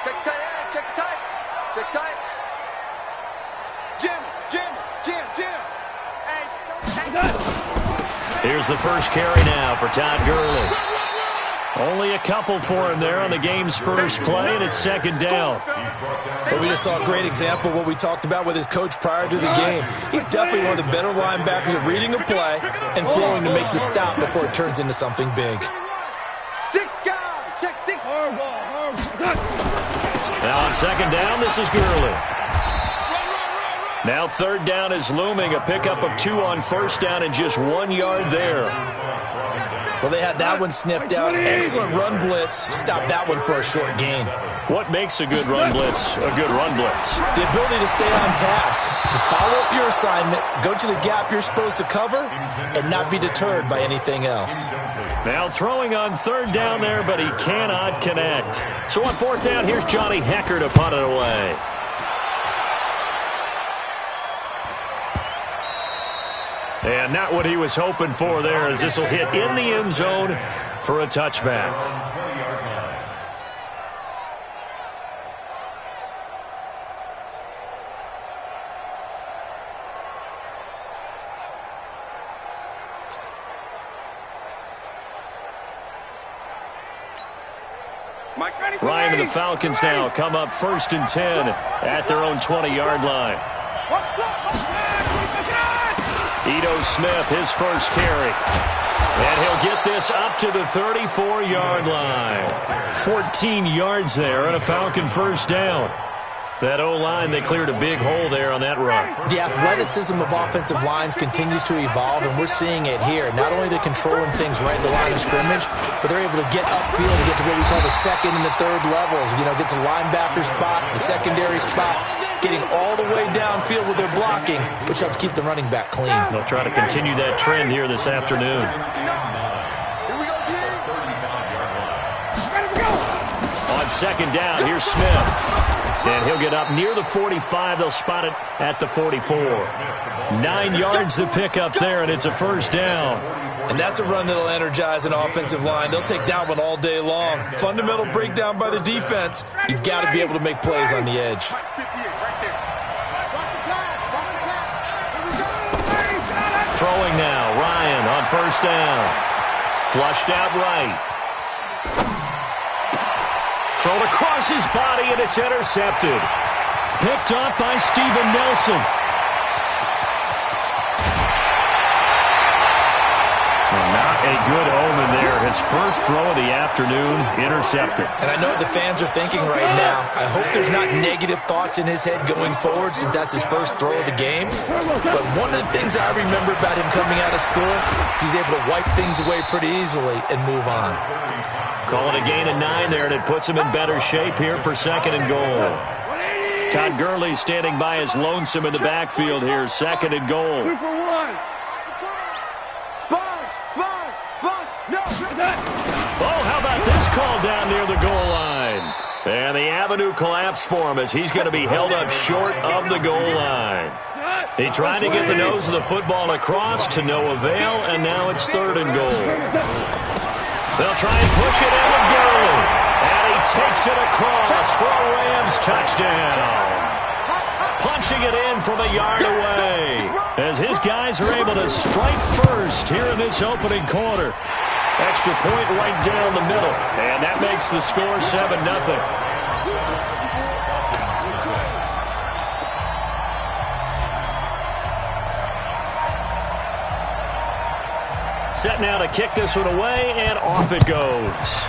Check tight, check tight. Check tight. Jim. Here's the first carry now for Todd Gurley. Only a couple for him there on the game's first play, and it's second down. But we just saw a great example of what we talked about with his coach prior to the game. He's definitely one of the better linebackers at reading a play and flowing to make the stop before it turns into something big. Now on second down, this is Gurley. Now third down is looming. A pickup of 2 on first down and just 1 yard there. Well, they had that one sniffed out. Excellent run blitz. Stop that one for a short gain. What makes a good run blitz a good run blitz? The ability to stay on task, to follow up your assignment, go to the gap you're supposed to cover, and not be deterred by anything else. Now throwing on third down there, but he cannot connect. So on fourth down, here's Johnny Hecker to punt it away. And not what he was hoping for there, as this will hit in the end zone for a touchback. Ryan and the Falcons now come up 1st and 10 at their own 20-yard line. Ito Smith, his first carry. And he'll get this up to the 34-yard line. 14 yards there and a Falcon first down. That O-line, they cleared a big hole there on that run. The athleticism of offensive lines continues to evolve, and we're seeing it here. Not only they're controlling things right at the line of scrimmage, but they're able to get upfield and get to what we call the second and the third levels. You know, get to linebacker spot, the secondary spot, getting all the way downfield with their blocking, which helps keep the running back clean. They'll try to continue that trend here this afternoon. On second down, here's Smith. And he'll get up near the 45. They'll spot it at the 44. 9 yards to pick up there, and it's a first down. And that's a run that'll energize an offensive line. They'll take that one all day long. Fundamental breakdown by the defense. You've got to be able to make plays on the edge. Throwing now, Ryan on first down. Flushed out right. Thrown across his body, and it's intercepted. Picked up by Steven Nelson. Not a good omen there. His first throw of the afternoon, intercepted. And I know what the fans are thinking right now. I hope there's not negative thoughts in his head going forward, since that's his first throw of the game. But one of the things I remember about him coming out of school is he's able to wipe things away pretty easily and move on. Call it a gain of 9 there, and it puts him in better shape here for second and goal. Todd Gurley standing by as lonesome in the backfield here, second and goal. 2 for 1. Sponge. No. Oh, how about this call down near the goal line? And the avenue collapsed for him as he's going to be held up short of the goal line. He tried to get the nose of the football across to no avail, and now it's third and goal. They'll try and push it in with Gurley. And he takes it across for a Rams touchdown. Punching it in from a yard away. As his guys are able to strike first here in this opening quarter. Extra point right down the middle. And that makes the score 7-0. Set now to kick this one away, and off it goes.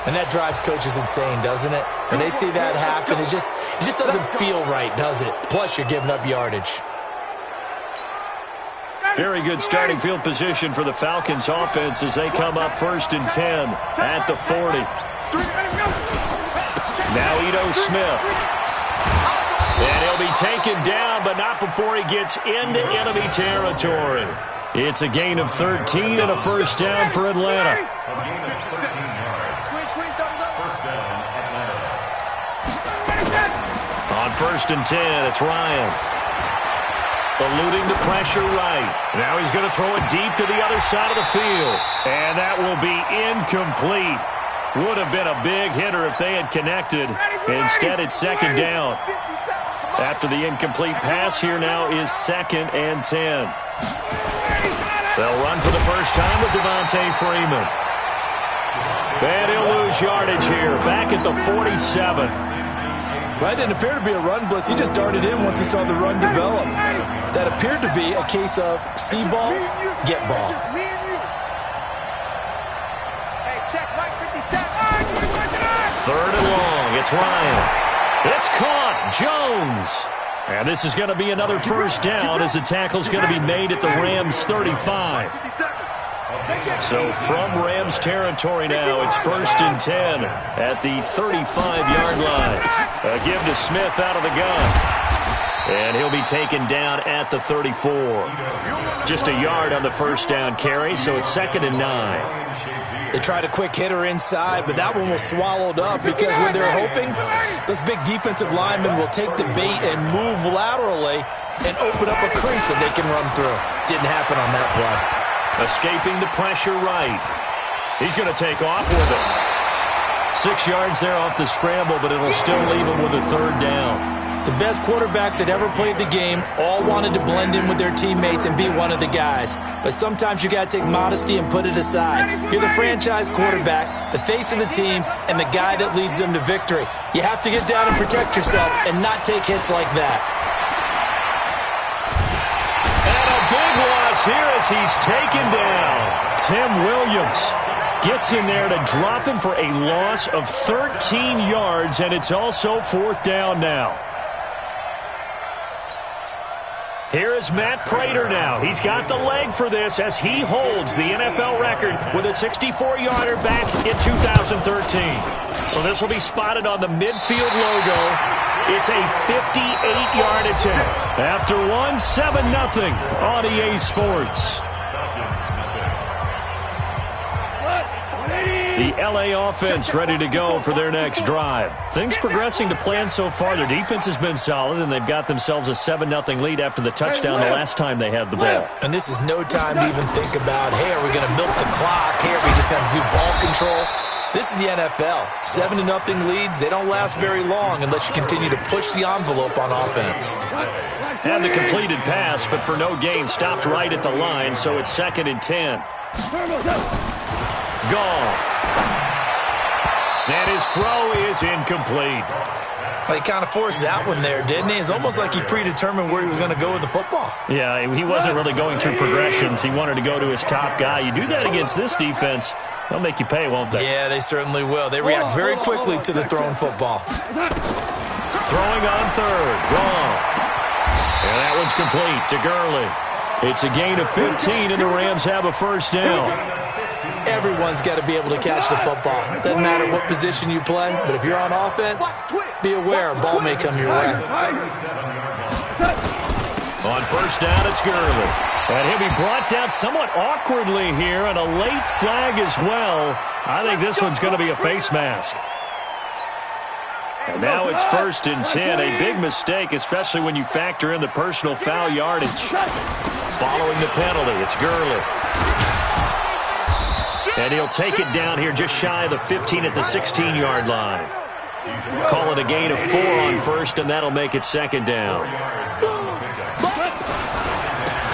And that drives coaches insane, doesn't it? When they see that happen, it just doesn't feel right, does it? Plus, you're giving up yardage. Very good starting field position for the Falcons offense as they come up 1st and 10 at the 40. Now Ito Smith. And he'll be taken down, but not before he gets into enemy territory. It's a gain of 13 and a first down for Atlanta. On 1st and 10, it's Ryan. Eluding the pressure right. Now he's going to throw it deep to the other side of the field. And that will be incomplete. Would have been a big hitter if they had connected. Instead, it's second down. After the incomplete pass, here now is 2nd and 10. They'll run for the first time with Devontae Freeman. And he'll lose yardage here, back at the 47. Well, it didn't appear to be a run blitz. He just darted in once he saw the run develop. That appeared to be a case of see ball, get ball. Hey, check, right 57. 3rd and long. It's Ryan. It's caught. Jones. And this is going to be another first down as the tackle's going to be made at the Rams 35. So from Rams territory now, it's 1st and 10 at the 35-yard line. A give to Smith out of the gun. And he'll be taken down at the 34. Just a yard on the first down carry, so it's 2nd and 9. They tried a quick hitter inside, but that one was swallowed up because when they're hoping, those big defensive linemen will take the bait and move laterally and open up a crease that they can run through. Didn't happen on that play. Escaping the pressure right. He's going to take off with it. 6 yards there off the scramble, but it'll still leave him with a 3rd down. The best quarterbacks that ever played the game all wanted to blend in with their teammates and be one of the guys. But sometimes you got to take modesty and put it aside. You're the franchise quarterback, the face of the team, and the guy that leads them to victory. You have to get down and protect yourself and not take hits like that. And a big loss here as he's taken down. Tim Williams gets in there to drop him for a loss of 13 yards, and it's also 4th down now. Here is Matt Prater now. He's got the leg for this as he holds the NFL record with a 64-yarder back in 2013. So this will be spotted on the midfield logo. It's a 58-yard attempt. After one, 7-0 on EA Sports. The LA offense ready to go for their next drive. Things progressing to plan so far. Their defense has been solid, and they've got themselves a 7-0 lead after the touchdown the last time they had the ball. And this is no time to even think about, hey, are we going to milk the clock? Hey, are we just going to do ball control? This is the NFL. 7-0 leads, they don't last very long unless you continue to push the envelope on offense. Had the completed pass, but for no gain, stopped right at the line, so it's 2nd and 10. Goff. And his throw is incomplete. He kind of forced that one there, didn't he? It's almost like he predetermined where he was going to go with the football. Yeah, he wasn't really going through progressions. He wanted to go to his top guy. You do that against this defense, they'll make you pay, won't they? Yeah, they certainly will. They react very quickly to the thrown football. Throwing on 3rd. Goff. And that one's complete to Gurley. It's a gain of 15, and the Rams have a first down. Everyone's got to be able to catch the football. Doesn't matter what position you play, but if you're on offense, be aware a ball may come your way. On first down, it's Gurley. And he'll be brought down somewhat awkwardly here, and a late flag as well. I think this one's going to be a face mask. And now it's 1st and 10. A big mistake, especially when you factor in the personal foul yardage. Following the penalty, it's Gurley. And he'll take it down here just shy of the 15 at the 16-yard line. Call it a gain of 4 on first, and that'll make it 2nd down.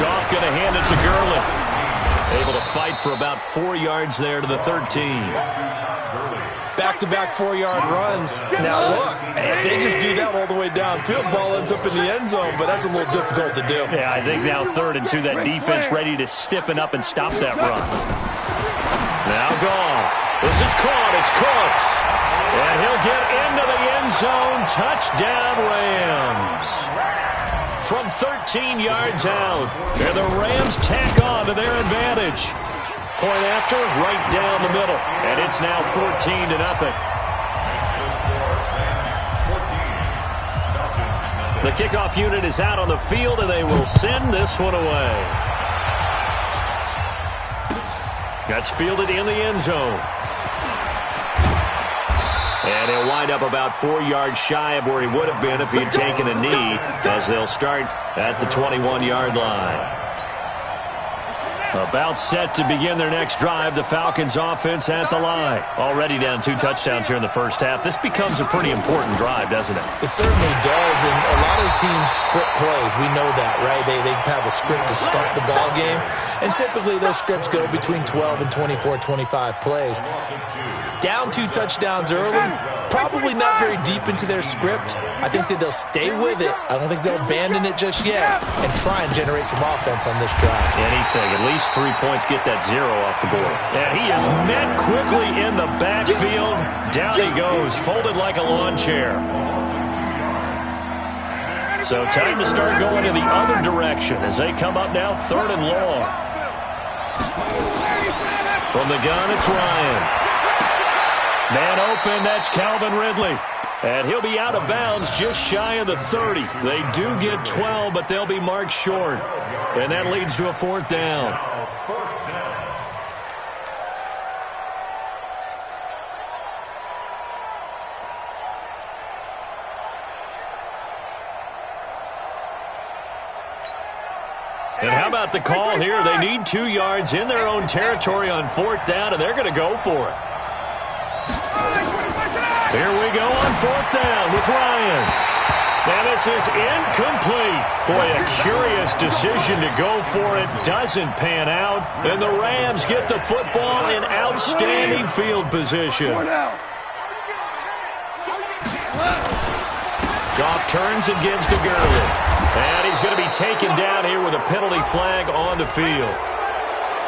Goff going to hand it to Gurley. Able to fight for about 4 yards there to the 13. Back-to-back 4-yard runs. Now, look, if they just do that all the way downfield, ball ends up in the end zone, but that's a little difficult to do. Yeah, I think now 3rd and 2, that defense ready to stiffen up and stop that run. Now Goff. This is caught. It's Cooks. And he'll get into the end zone. Touchdown, Rams. From 13 yards out. And the Rams tack on to their advantage. Point after, right down the middle. And it's now 14-0. The kickoff unit is out on the field, and they will send this one away. That's fielded in the end zone. And he'll wind up about 4 yards shy of where he would have been if he had taken a knee, as they'll start at the 21-yard line. About set to begin their next drive, the Falcons offense at the line. Already down 2 touchdowns here in the first half. This becomes a pretty important drive, doesn't it? It certainly does, and a lot of teams script plays. We know that, right? They have a script to start the ball game, and typically those scripts go between 12 and 24, 25 plays. Down 2 touchdowns early, probably not very deep into their script. I think that they'll stay with it. I don't think they'll abandon it just yet and try and generate some offense on this drive. Anything, at least 3 points, get that 0 off the board. And he is met quickly in the backfield. Down he goes, folded like a lawn chair. So time to start going in the other direction as they come up now 3rd and long. From the gun, it's Ryan. Man open, that's Calvin Ridley. And he'll be out of bounds just shy of the 30. They do get 12, but they'll be marked short. And that leads to a 4th down. And how about the call here? They need 2 yards in their own territory on 4th down, and they're going to go for it. Here we go on 4th down with Ryan. Now this is incomplete. Boy, a curious decision to go for it. Doesn't pan out. And the Rams get the football in outstanding field position. Goff turns and gives to Gurley. And he's going to be taken down here with a penalty flag on the field.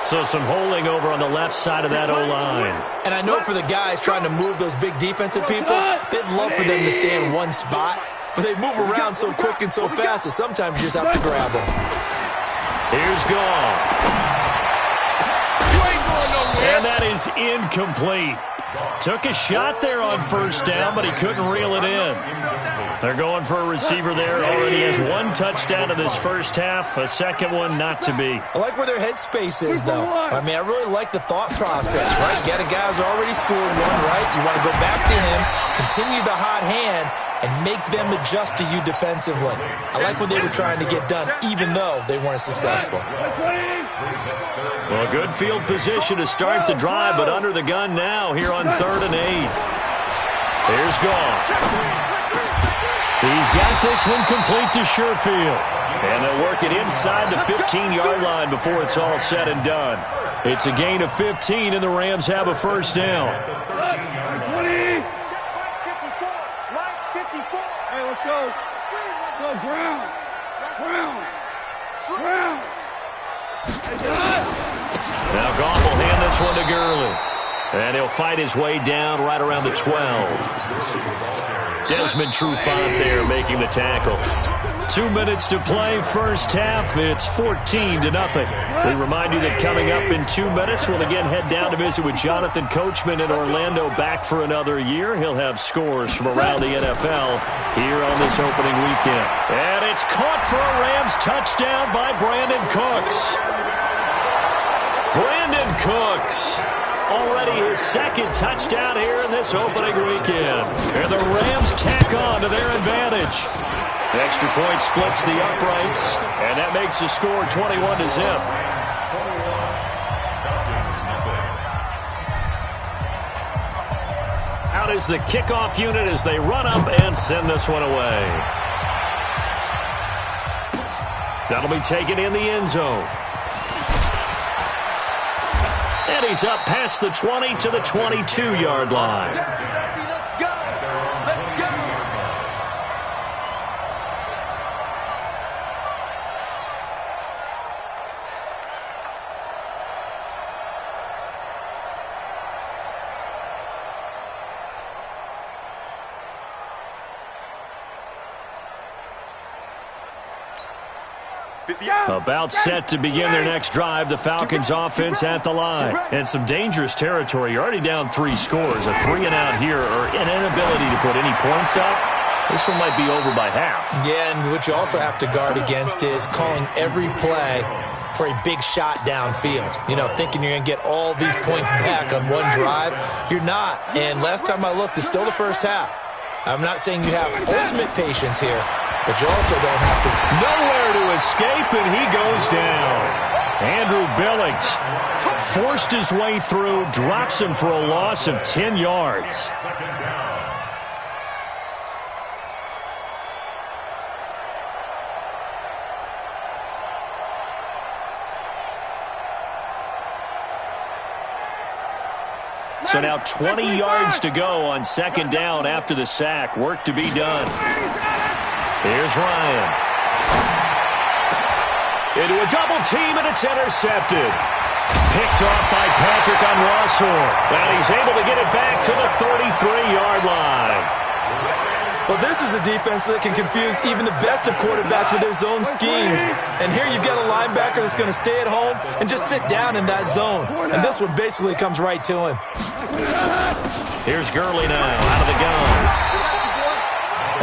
So some holding over on the left side of that O-line. And I know for the guys trying to move those big defensive people, they'd love for them to stay in one spot. But they move around so quick and so fast that sometimes you just have to grab them. Here's Goff. And that is incomplete. Took a shot there on 1st down, but he couldn't reel it in. They're going for a receiver there. Already has 1 touchdown in this first half. A second one not to be. I like where their headspace is, though. I mean, I really like the thought process, right? You got a guy who's already scored 1, right? You want to go back to him, continue the hot hand, and make them adjust to you defensively. I like what they were trying to get done, even though they weren't successful. Well, good field position to start the drive, but under the gun now here on 3rd and 8. Here's Goff. He's got this one complete to Sherfield. And they'll work it inside the 15-yard line before it's all said and done. It's a gain of 15, and the Rams have a 1st down. Hey, let's go. Go, Brown. Now Goff will hand this one to Gurley. And he'll fight his way down right around the 12. Desmond Trufant there making the tackle. 2 minutes to play, first half. It's 14-0. We remind you that coming up in 2 minutes, we'll again head down to visit with Jonathan Coachman in Orlando, back for another year. He'll have scores from around the NFL here on this opening weekend. And it's caught for a Rams touchdown by Brandon Cooks. Brandon Cooks. Already his 2nd touchdown here in this opening weekend. And the Rams tack on to their advantage. The extra point splits the uprights, and that makes the score 21-0. Out is the kickoff unit as they run up and send this one away. That'll be taken in the end zone. And he's up past the 20 to the 22-yard line. Let's go. Let's go. About set to begin their next drive, the Falcons offense at the line. And some dangerous territory. You're already down 3 scores. A 3-and-out here, or an inability to put any points up. This one might be over by half. Yeah, and what you also have to guard against is calling every play for a big shot downfield. You know, thinking you're going to get all these points back on one drive. You're not. And last time I looked, it's still the first half. I'm not saying you have ultimate patience here, but you also don't have to. Nowhere to escape, and he goes down. Andrew Billings forced his way through, drops him for a loss of 10 yards. So now 20 yards to go on second down after the sack. Work to be done. Here's Ryan. Into a double team, and it's intercepted. Picked off by Patrick on Rosshorn. And he's able to get it back to the 33-yard line. Well, this is a defense that can confuse even the best of quarterbacks with their zone schemes. And here you've got a linebacker that's going to stay at home and just sit down in that zone. And this one basically comes right to him. Here's Gurley now, out of the gun.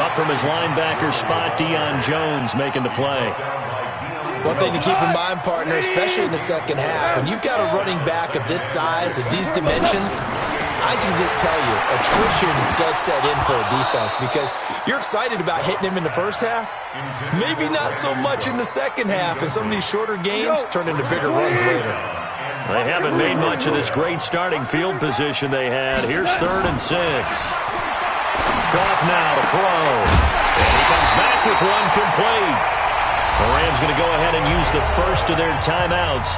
Up from his linebacker spot, Deion Jones making the play. One thing to keep in mind, partner, especially in the second half, when you've got a running back of this size, of these dimensions, I can just tell you, attrition does set in for a defense because you're excited about hitting him in the first half, maybe not so much in the second half, and some of these shorter gains turn into bigger runs later. They haven't made much of this great starting field position they had. Here's 3rd and 6. Goff now to throw. And he comes back with one complete. The Rams going to go ahead and use the first of their timeouts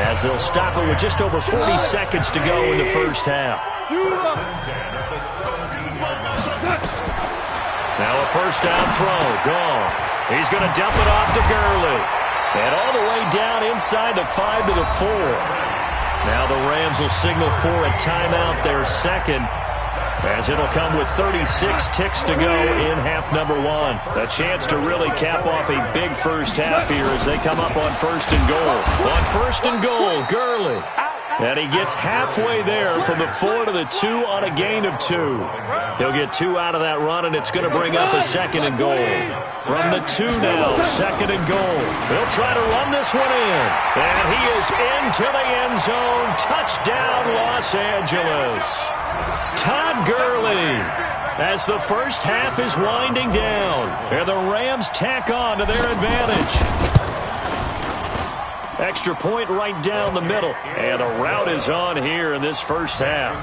as they'll stop it with just over 40 seconds to go in the first half. Now a first down throw. Gone. He's going to dump it off to Gurley. And all the way down inside the 5 to the 4. Now the Rams will signal for a timeout, their second, as it'll come with 36 ticks to go in half number 1. A chance to really cap off a big first half here as they come up on 1st and goal. On 1st and goal, Gurley. And he gets halfway there from the 4 to the 2 on a gain of 2. He'll get 2 out of that run, and it's going to bring up a 2nd and goal. From the 2 now, 2nd and goal. They'll try to run this one in. And he is into the end zone. Touchdown, Los Angeles. Todd Gurley, as the first half is winding down, and the Rams tack on to their advantage. Extra point right down the middle, and a rout is on here in this first half.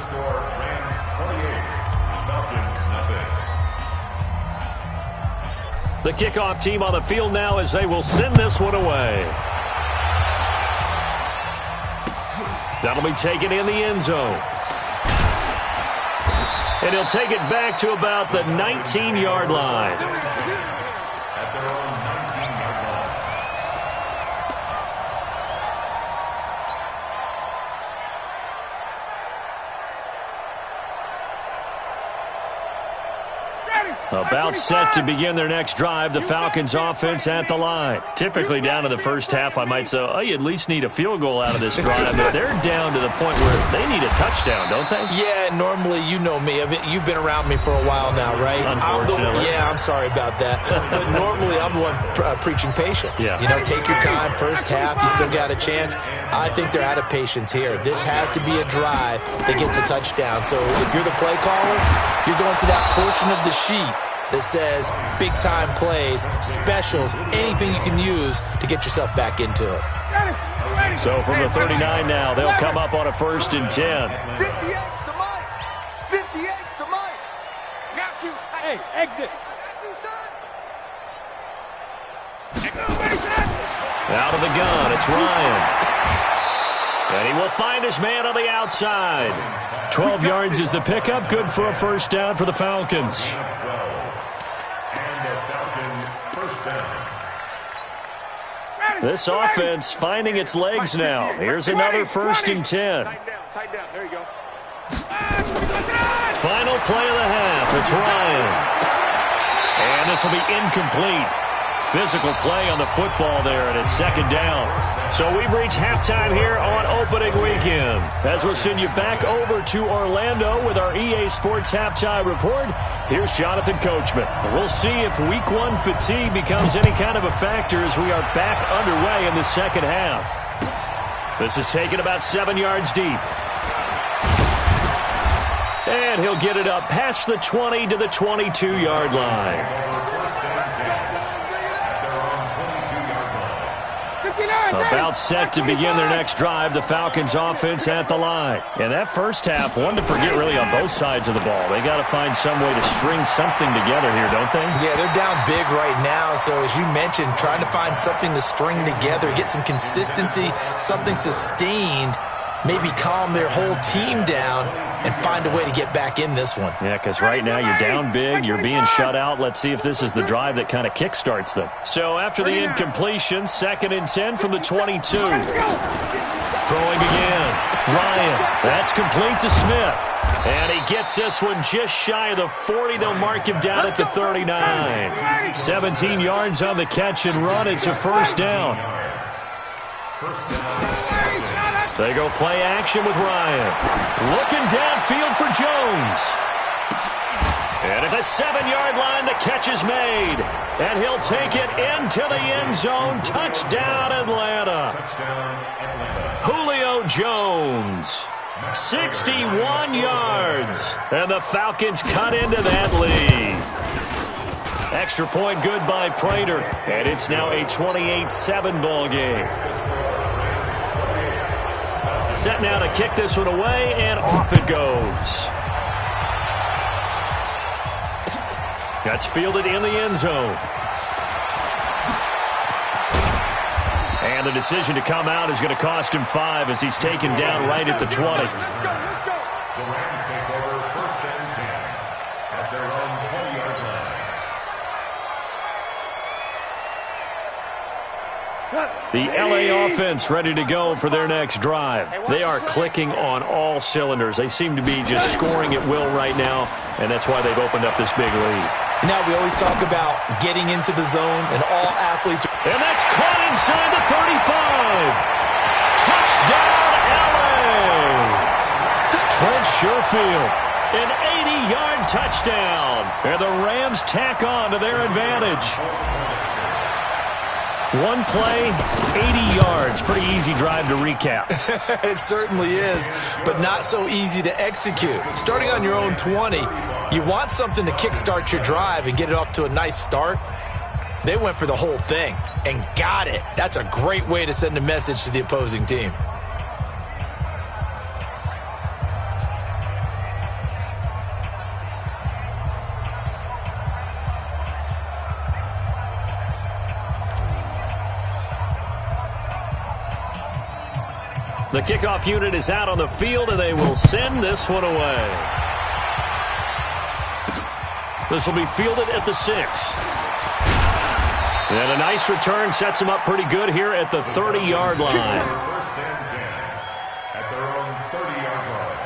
The kickoff team on the field now as they will send this one away. That'll be taken in the end zone. And he'll take it back to about the 19-yard line. About set to begin their next drive. The Falcons offense at the line. Typically down in the first half, I might say, oh, you at least need a field goal out of this drive. But they're down to the point where they need a touchdown, don't they? Yeah, normally, you know me. I mean, you've been around me for a while now, right? Unfortunately. I'm sorry about that. But normally, I'm the one preaching patience. Yeah. You know, take your time. First half, you still got a chance. I think they're out of patience here. This has to be a drive that gets a touchdown. So if you're the play caller, you're going to that portion of the sheet that says big-time plays, specials, anything you can use to get yourself back into it. So from the 39 now, they'll come up on a 1st and 10. 58's the mic. 58's the mic. Got you. Hey, exit. Got you, son. Out of the gun, it's Ryan. And he will find his man on the outside. 12 yards is the pickup. Good for a first down for the Falcons. This offense finding its legs now. Here's another 1st and 10. Tight down. There you go. Final play of the half. It's Ryan. And this will be incomplete. physical play on the football there, and it's second down. So we've reached halftime here on opening weekend. As we'll send you back over to Orlando with our EA Sports Halftime Report, here's Jonathan Coachman. We'll see if Week 1 fatigue becomes any kind of a factor as we are back underway in the second half. This is taken about 7 yards deep. And he'll get it up past the 20 to the 22-yard line. About set to begin their next drive, the Falcons offense at the line. And that first half, one to forget really on both sides of the ball. They got to find some way to string something together here, don't they? Yeah, they're down big right now. So as you mentioned, trying to find something to string together, get some consistency, something sustained, maybe calm their whole team down and find a way to get back in this one. Yeah, because right now you're down big, you're being shut out. Let's see if this is the drive that kind of kickstarts them. So after the incompletion, 2nd and 10 from the 22. Throwing again. Ryan, that's complete to Smith. And he gets this one just shy of the 40. They'll mark him down at the 39. 17 yards on the catch and run. It's a first down. They go play action with Ryan. Looking downfield for Jones. And at the 7-yard line, the catch is made. And he'll take it into the end zone. Touchdown, Atlanta. Julio Jones. 61 yards. And the Falcons cut into that lead. Extra point good by Prater. And it's now a 28-7 ball game. Set now to kick this one away, and off it goes. That's fielded in the end zone. And the decision to come out is going to cost him 5 as he's taken down right at the 20. The Rams take over 1st and 10 at their own 20-yard line. The LA offense ready to go for their next drive. They are clicking on all cylinders. They seem to be just scoring at will right now, and that's why they've opened up this big lead. Now we always talk about getting into the zone, and all athletes. And that's caught inside the 35. Touchdown, LA! Trent Sherfield, an 80-yard touchdown. And the Rams tack on to their advantage. One play, 80 yards. Pretty easy drive to recap. It certainly is, but not so easy to execute. Starting on your own 20, you want something to kickstart your drive and get it off to a nice start. They went for the whole thing and got it. That's a great way to send a message to the opposing team. The kickoff unit is out on the field, and they will send this one away. This will be fielded at the 6. And a nice return sets them up pretty good here at the 30-yard line. 1st and 10 at their own 30-yard line.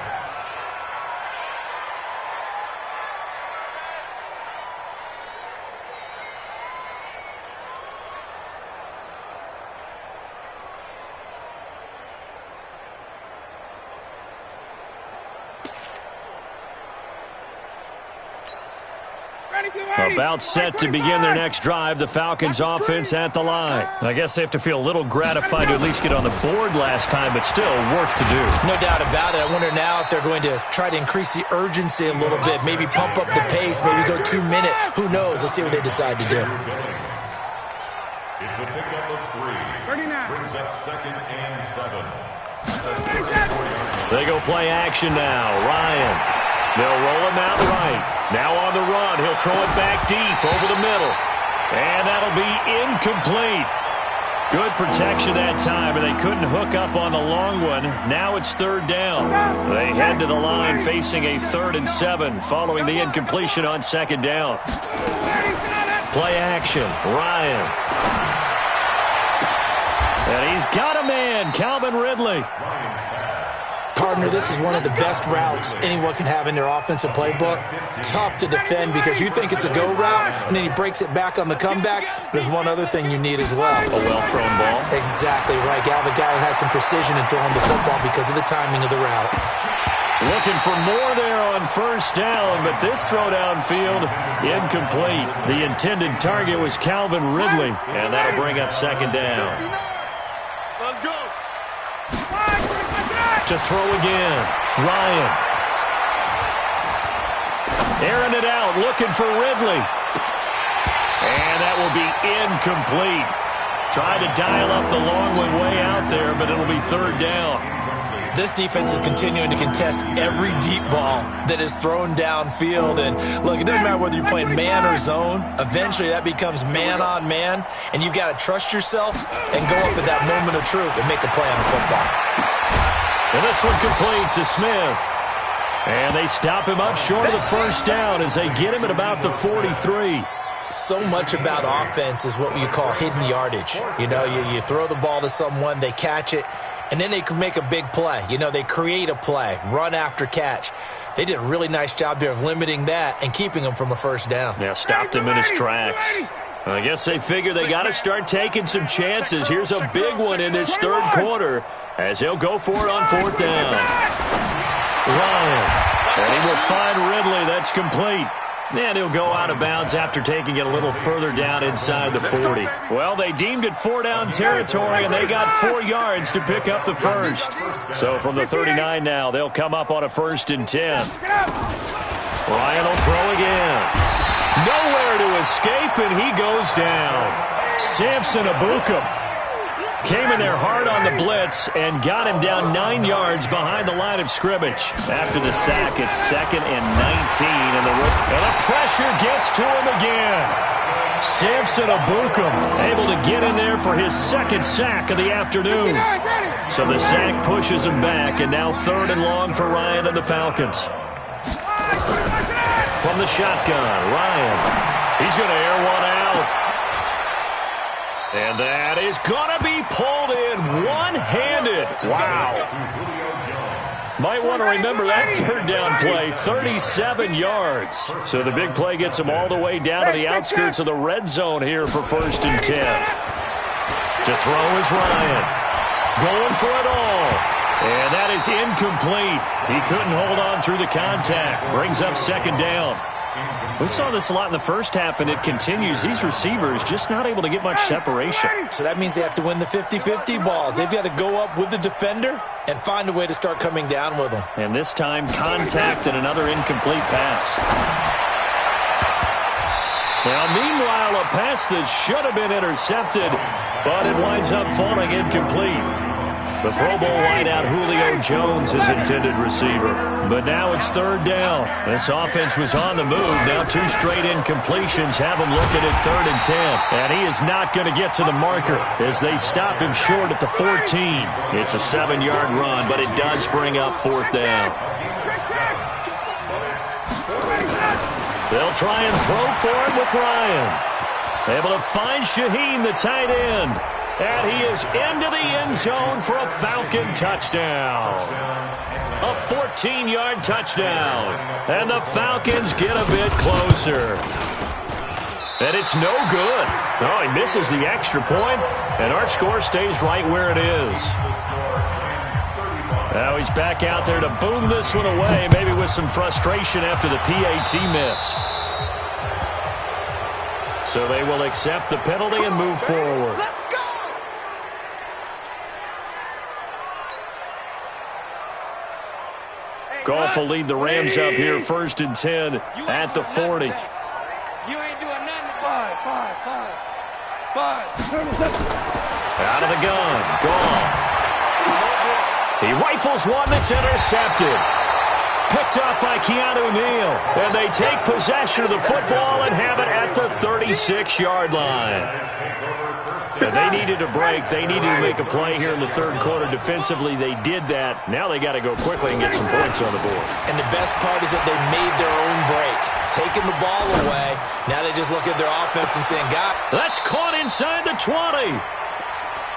About set to begin their next drive, the Falcons offense at the line. I guess they have to feel a little gratified to at least get on the board last time, but still work to do. No doubt about it. I wonder now if they're going to try to increase the urgency a little bit, maybe pump up the pace, maybe go 2-minute. Who knows? Let's see what they decide to do. It's a pickup of 3. Brings up 2nd and 7. They go play action now. Ryan. They'll roll him out right. Now on the run. He'll throw it back deep over the middle. And that'll be incomplete. Good protection that time, and they couldn't hook up on the long one. Now it's 3rd down. They head to the line facing a 3rd and 7 following the incompletion on 2nd down. Play action. Ryan. And he's got a man, Calvin Ridley. Part partner, this is one of the best routes anyone can have in their offensive playbook. Tough to defend because you think it's a go route, and then he breaks it back on the comeback. There's one other thing you need as well. A well-thrown ball. Exactly right. You have a guy who has some precision in throwing the football because of the timing of the route. Looking for more there on first down, but this throw downfield, incomplete. The intended target was Calvin Ridley, and that'll bring up second down. Let's go. To throw again, Ryan. Airing it out, looking for Ridley. And that will be incomplete. Tried to dial up the long one way out there, but it'll be third down. This defense is continuing to contest every deep ball that is thrown downfield. And, look, it doesn't matter whether you're playing man or zone. Eventually, that becomes man on man, and you've got to trust yourself and go up at that moment of truth and make a play on the football. And this one complete to Smith. And they stop him up short of the first down as they get him at about the 43. So much about offense is what you call hidden yardage. You know, you throw the ball to someone, they catch it, and then they can make a big play. You know, they create a play, run after catch. They did a really nice job there of limiting that and keeping him from a first down. Yeah, stopped him in his tracks. I guess they figure they got to start taking some chances. Here's a big one in this third quarter as he'll go for it on fourth down. Ryan, and he will find Ridley. That's complete. And he'll go out of bounds after taking it a little further down inside the 40. Well, they deemed it 4-down territory, and they got 4 yards to pick up the first. So from the 39 now, they'll come up on a 1st and 10. Ryan will throw again. Nowhere to escape, and he goes down. Samson Abukum came in there hard on the blitz and got him down 9 yards behind the line of scrimmage. After the sack, it's 2nd and 19, and the pressure gets to him again. Samson Abukum able to get in there for his 2nd sack of the afternoon. So the sack pushes him back, and now 3rd and long for Ryan and the Falcons. From the shotgun, Ryan. He's going to air one out. And that is going to be pulled in one-handed. Wow. Might want to remember that 3rd down play, 37 yards. So the big play gets him all the way down to the outskirts of the red zone here for 1st and 10. To throw is Ryan. Going for it all. And that is incomplete. He couldn't hold on through the contact. Brings up 2nd down. We saw this a lot in the first half, and it continues. These receivers just not able to get much separation. So that means they have to win the 50-50 balls. They've got to go up with the defender and find a way to start coming down with them. And this time, contact and another incomplete pass. Now, meanwhile, a pass that should have been intercepted, but it winds up falling incomplete. The Pro Bowl wideout Julio Jones is intended receiver. But now it's 3rd down. This offense was on the move. Now 2 straight incompletions have him looking at 3rd and 10. And he is not going to get to the marker as they stop him short at the 14. It's a 7-yard run, but it does bring up 4th down. They'll try and throw for it with Ryan. Able to find Shaheen, the tight end. And he is into the end zone for a Falcon touchdown. A 14-yard touchdown. And the Falcons get a bit closer. And it's no good. Oh, he misses the extra point, and our score stays right where it is. Now he's back out there to boom this one away, maybe with some frustration after the PAT miss. So they will accept the penalty and move forward. Goff will lead the Rams up here 1st and 10 at the 40. You ain't doing nothing. 5. Out of the gun. Goff. He rifles one that's intercepted. Picked up by Keanu Neal. And they take possession of the football and have it at the 36-yard line. And they needed a break. They needed to make a play here in the 3rd quarter. Defensively, they did that. Now they got to go quickly and get some points on the board. And the best part is that they made their own break. Taking the ball away. Now they just look at their offense and saying, God. That's caught inside the 20.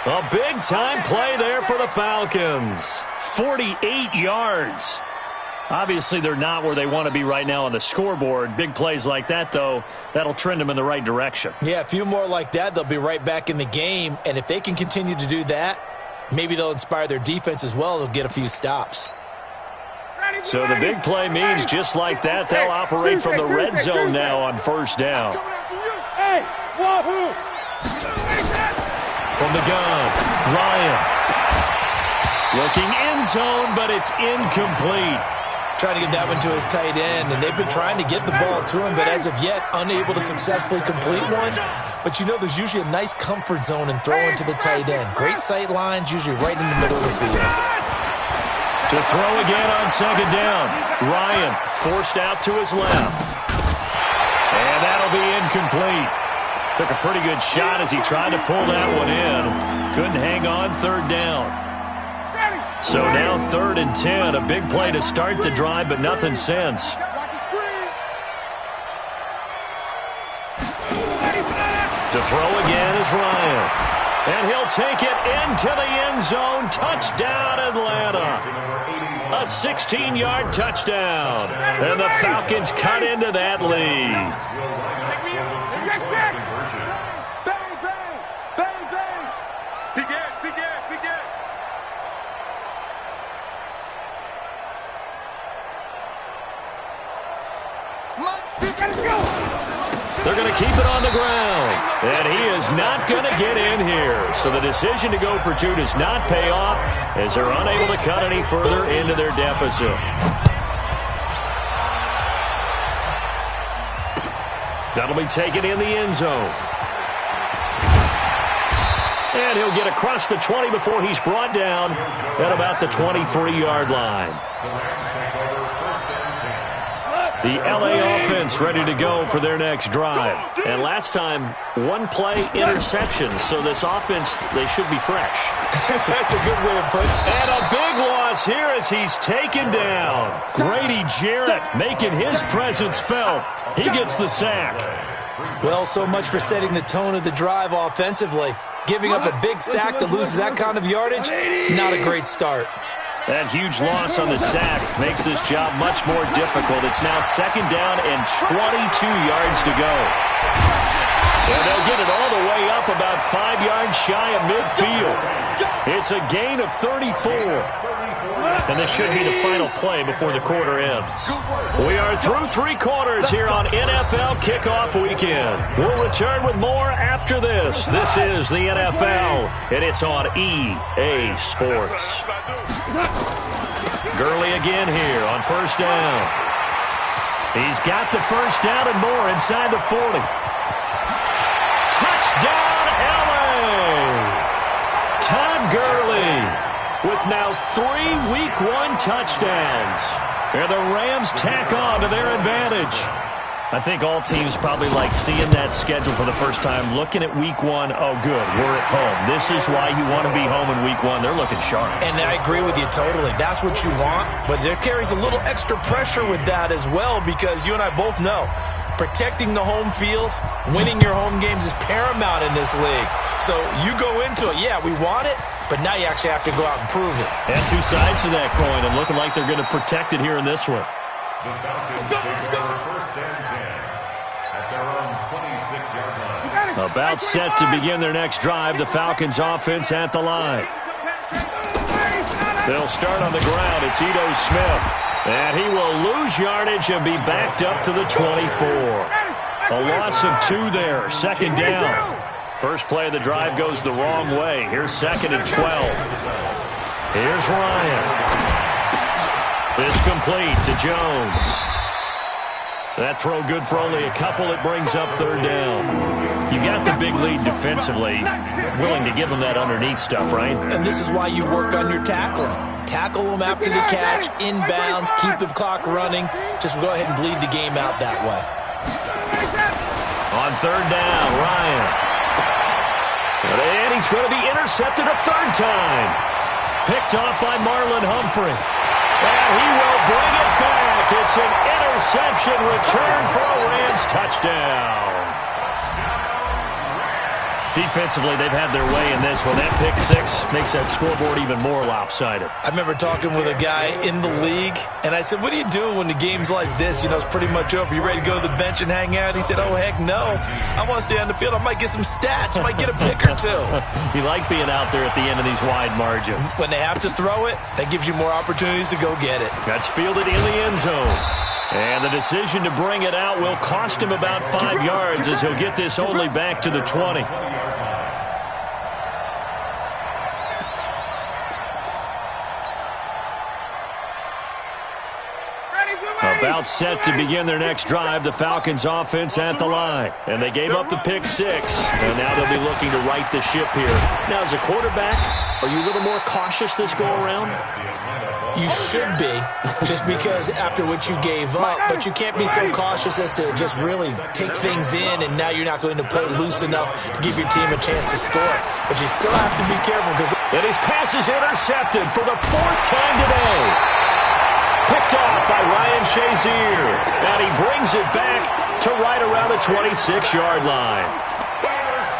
A big-time play there for the Falcons. 48 yards. Obviously, they're not where they want to be right now on the scoreboard. Big plays like that, though, that'll trend them in the right direction. Yeah, a few more like that, they'll be right back in the game. And if they can continue to do that, maybe they'll inspire their defense as well. They'll get a few stops. So the big play means just like that, they'll operate from the red zone now on first down. From the gun, Ryan. Looking end zone, but it's incomplete. Trying to get that one to his tight end, and they've been trying to get the ball to him, but as of yet, unable to successfully complete one. But you know, there's usually a nice comfort zone in throwing to the tight end. Great sight lines, usually right in the middle of the field. To throw again on second down. Ryan forced out to his left. And that'll be incomplete. Took a pretty good shot as he tried to pull that one in. Couldn't hang on third down. So now 3rd and 10. A big play to start the drive, but nothing since. To throw again is Ryan. And he'll take it into the end zone. Touchdown, Atlanta. A 16-yard touchdown. And the Falcons cut into that lead. Bang, bang, bang, bang. Begin. They're going to keep it on the ground. And he is not going to get in here. So the decision to go for 2 does not pay off as they're unable to cut any further into their deficit. That'll be taken in the end zone. And he'll get across the 20 before he's brought down at about the 23-yard line. The L.A. offense ready to go for their next drive. And last time, 1-play interception. So this offense, they should be fresh. That's a good way of putting it. And a big loss here as he's taken down. Grady Jarrett making his presence felt. He gets the sack. Well, so much for setting the tone of the drive offensively. Giving up a big sack that loses that kind of yardage, not a great start. That huge loss on the sack makes this job much more difficult. It's now 2nd down and 22 yards to go. And they'll get it all the way up about 5 yards shy of midfield. It's a gain of 34. And this should be the final play before the quarter ends. We are through 3 quarters here on NFL Kickoff Weekend. We'll return with more after this. This is the NFL, and it's on EA Sports. Gurley again here on first down. He's got the first down and more inside the 40. Touchdown, LA! Todd Gurley with now 3 Week 1 touchdowns. And the Rams tack on to their advantage. I think all teams probably like seeing that schedule for the first time, looking at Week 1. Oh, good, we're at home. This is why you want to be home in Week 1. They're looking sharp. And I agree with you totally. That's what you want. But there carries a little extra pressure with that as well, because you and I both know protecting the home field, winning your home games is paramount in this league. So you go into it, yeah, we want it, but now you actually have to go out and prove it. And 2 sides to that coin, and looking like they're going to protect it here in this one. The Falcons take over 1st and 10 at their own 26-yard line. About set to begin their next drive, the Falcons offense at the line. They'll start on the ground. It's Ito Smith. And he will lose yardage and be backed up to the 24. A loss of 2 there, 2nd down. First play of the drive goes the wrong way. Here's 2nd and 12. Here's Ryan. It's complete to Jones. That throw good for only a couple. It brings up 3rd down. You got the big lead defensively. Willing to give them that underneath stuff, right? And this is why you work on your tackling. Tackle them after the catch, inbounds, keep the clock running. Just go ahead and bleed the game out that way. On 3rd down, Ryan. And he's going to be intercepted a 3rd time. Picked off by Marlon Humphrey. And he will bring it back. It's an interception return for a Rams touchdown. Defensively, they've had their way in this one. That pick six makes that scoreboard even more lopsided. I remember talking with a guy in the league, and I said, what do you do when the game's like this? You know, it's pretty much over. You ready to go to the bench and hang out? He said, oh, heck no. I want to stay on the field. I might get some stats. I might get a pick or two. You like being out there at the end of these wide margins. When they have to throw it, that gives you more opportunities to go get it. That's fielded in the end zone. And the decision to bring it out will cost him about 5 yards as he'll get this only back to the 20. About set to begin their next drive, the Falcons offense at the line. And they gave up the pick six. And now they'll be looking to right the ship here. Now, as a quarterback, are you a little more cautious this go-around? You should be, just because after what you gave up, but you can't be so cautious as to just really take things in, and now you're not going to play loose enough to give your team a chance to score. But you still have to be careful because... And his pass is intercepted for the 4th time today. Picked off by Ryan Shazier. And he brings it back to right around the 26-yard line.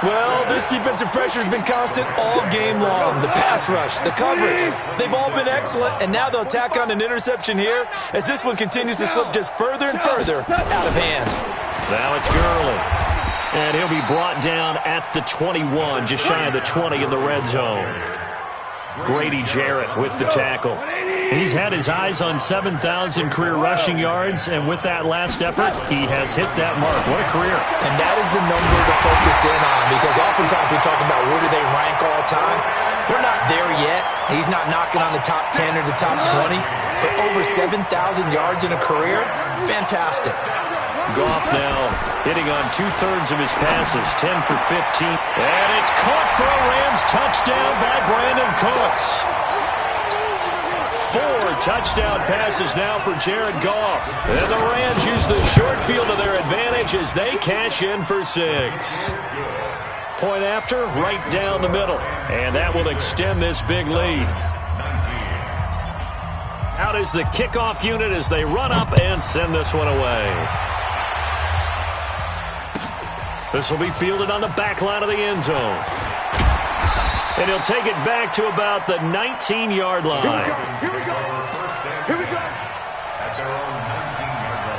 Well, this defensive pressure has been constant all game long. The pass rush, the coverage, they've all been excellent, and now they'll tack on an interception here as this one continues to slip just further and further out of hand. Now it's Gurley. And he'll be brought down at the 21, just shy of the 20 in the red zone. Grady Jarrett with the tackle. He's had his eyes on 7,000 career rushing yards, and with that last effort, he has hit that mark. What a career. And that is the number to focus in on, because oftentimes we talk about where do they rank all time. We're not there yet. He's not knocking on the top 10 or the top 20, but over 7,000 yards in a career, fantastic. Goff now hitting on 2/3 of his passes, 10 for 15. And it's caught for a Rams touchdown by Brandon Cooks. 4 touchdown passes now for Jared Goff. And the Rams use the short field to their advantage as they cash in for 6. Point after, right down the middle. And that will extend this big lead. Out is the kickoff unit as they run up and send this one away. This will be fielded on the back line of the end zone. And he'll take it back to about the 19-yard line. Here we go. Here we go. At their own 19-yard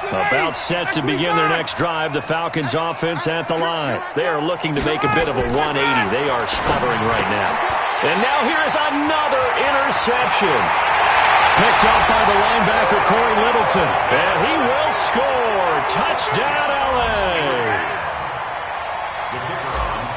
line. About set to begin their next drive, the Falcons offense at the line. They are looking to make a bit of a 180. They are sputtering right now. And now here is another interception. Picked up by the linebacker, Corey Littleton. And he will score. Touchdown, L.A.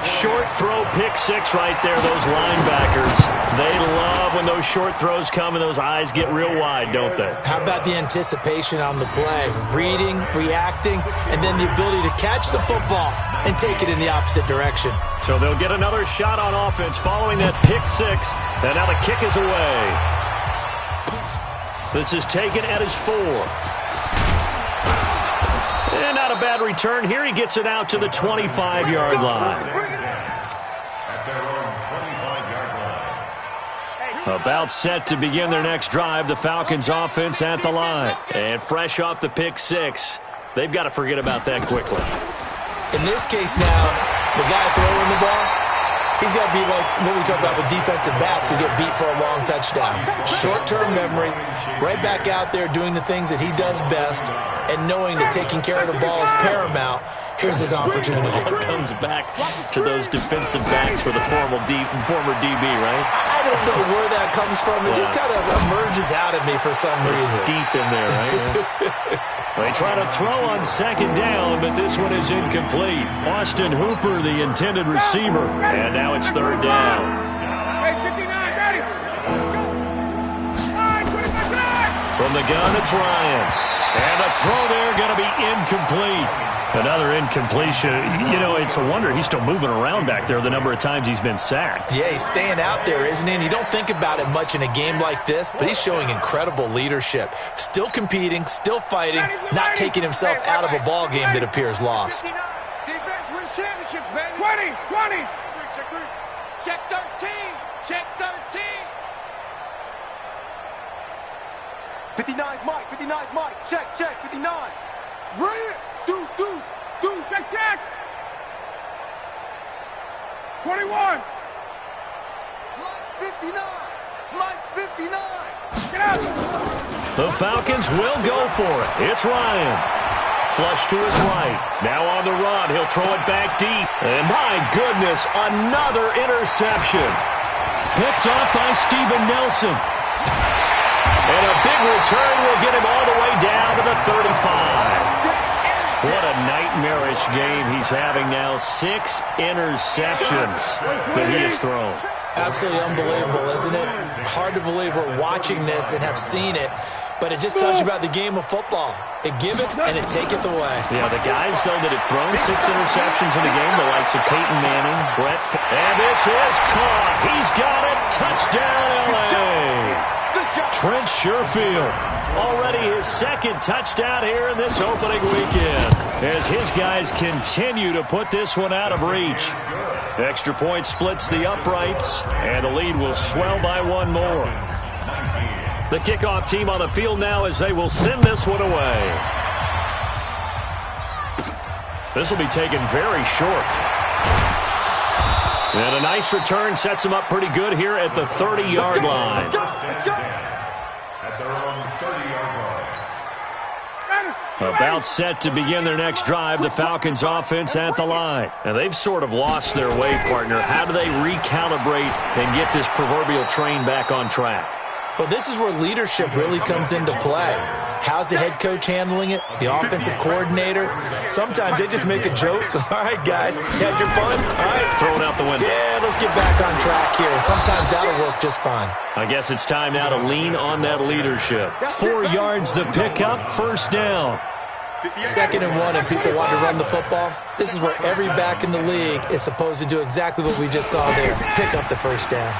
Short throw pick six right there, those linebackers. They love when those short throws come and those eyes get real wide, don't they? How about the anticipation on the play? Reading, reacting, and then the ability to catch the football and take it in the opposite direction. So they'll get another shot on offense following that pick six. And now the kick is away. This is taken at his 4. And not a bad return here. He gets it out to the 25-yard line. About set to begin their next drive, the Falcons offense at the line. And fresh off the pick six, they've got to forget about that quickly. In this case now, the guy throwing the ball, he's got to be like what we talk about with defensive backs who get beat for a long touchdown. Short-term memory, right back out there doing the things that he does best, and knowing that taking care of the ball is paramount. Here's his opportunity. It comes back to those defensive backs for the former DB, right? I don't know where that comes from. It just kind of emerges out of me for some reason. Deep in there, right? They try to throw on second down, but this one is incomplete. Austin Hooper, the intended receiver, and now it's third down. Hey, 59, ready? From the gun, it's Ryan. And the throw there going to be incomplete. Another incompletion. You know, it's a wonder he's still moving around back there the number of times he's been sacked. Yeah, he's staying out there, isn't he? And you don't think about it much in a game like this, but he's showing incredible leadership. Still competing, still fighting, not taking himself out of a ball game that appears lost. Defense wins championships, baby. 20, 20. Check 3. Check 13. Check 13. 59's Mike. 59's Mike. Check, check. 59. Bring it. Deuce, deuce. Check. 21. Mike's 59. Mike's 59. Get out. The Falcons will go for it. It's Ryan. Flush to his right. Now on the run. He'll throw it back deep. And my goodness, another interception. Picked off by Steven Nelson. And a big return will get him all the way down to the 35. What a nightmarish game he's having now. 6 interceptions that he has thrown. Absolutely unbelievable, isn't it? Hard to believe we're watching this and have seen it, but it just tells you about the game of football. It giveth and it taketh away. Yeah, the guys, though, that have thrown 6 interceptions in the game, the likes of Peyton Manning, and this is caught. He's got it. Touchdown, L.A. Trent Sherfield, already his 2nd touchdown here in this opening weekend, as his guys continue to put this one out of reach. Extra point splits the uprights, and the lead will swell by 1 more. The kickoff team on the field now as they will send this one away. This will be taken very short. And a nice return sets them up pretty good here at the 30-yard line. At their own 30-yard line. About set to begin their next drive, the Falcons offense at the line. And they've sort of lost their way, partner. How do they recalibrate and get this proverbial train back on track? Well, this is where leadership really comes into play. How's the head coach handling it? The offensive coordinator? Sometimes they just make a joke. All right, guys, you had your fun? All right. Throw it out the window. Yeah, let's get back on track here. And sometimes that'll work just fine. I guess it's time now to lean on that leadership. 4 yards the pickup, 1st down. 2nd and 1, and people want to run the football. This is where every back in the league is supposed to do exactly what we just saw there. Pick up the 1st down.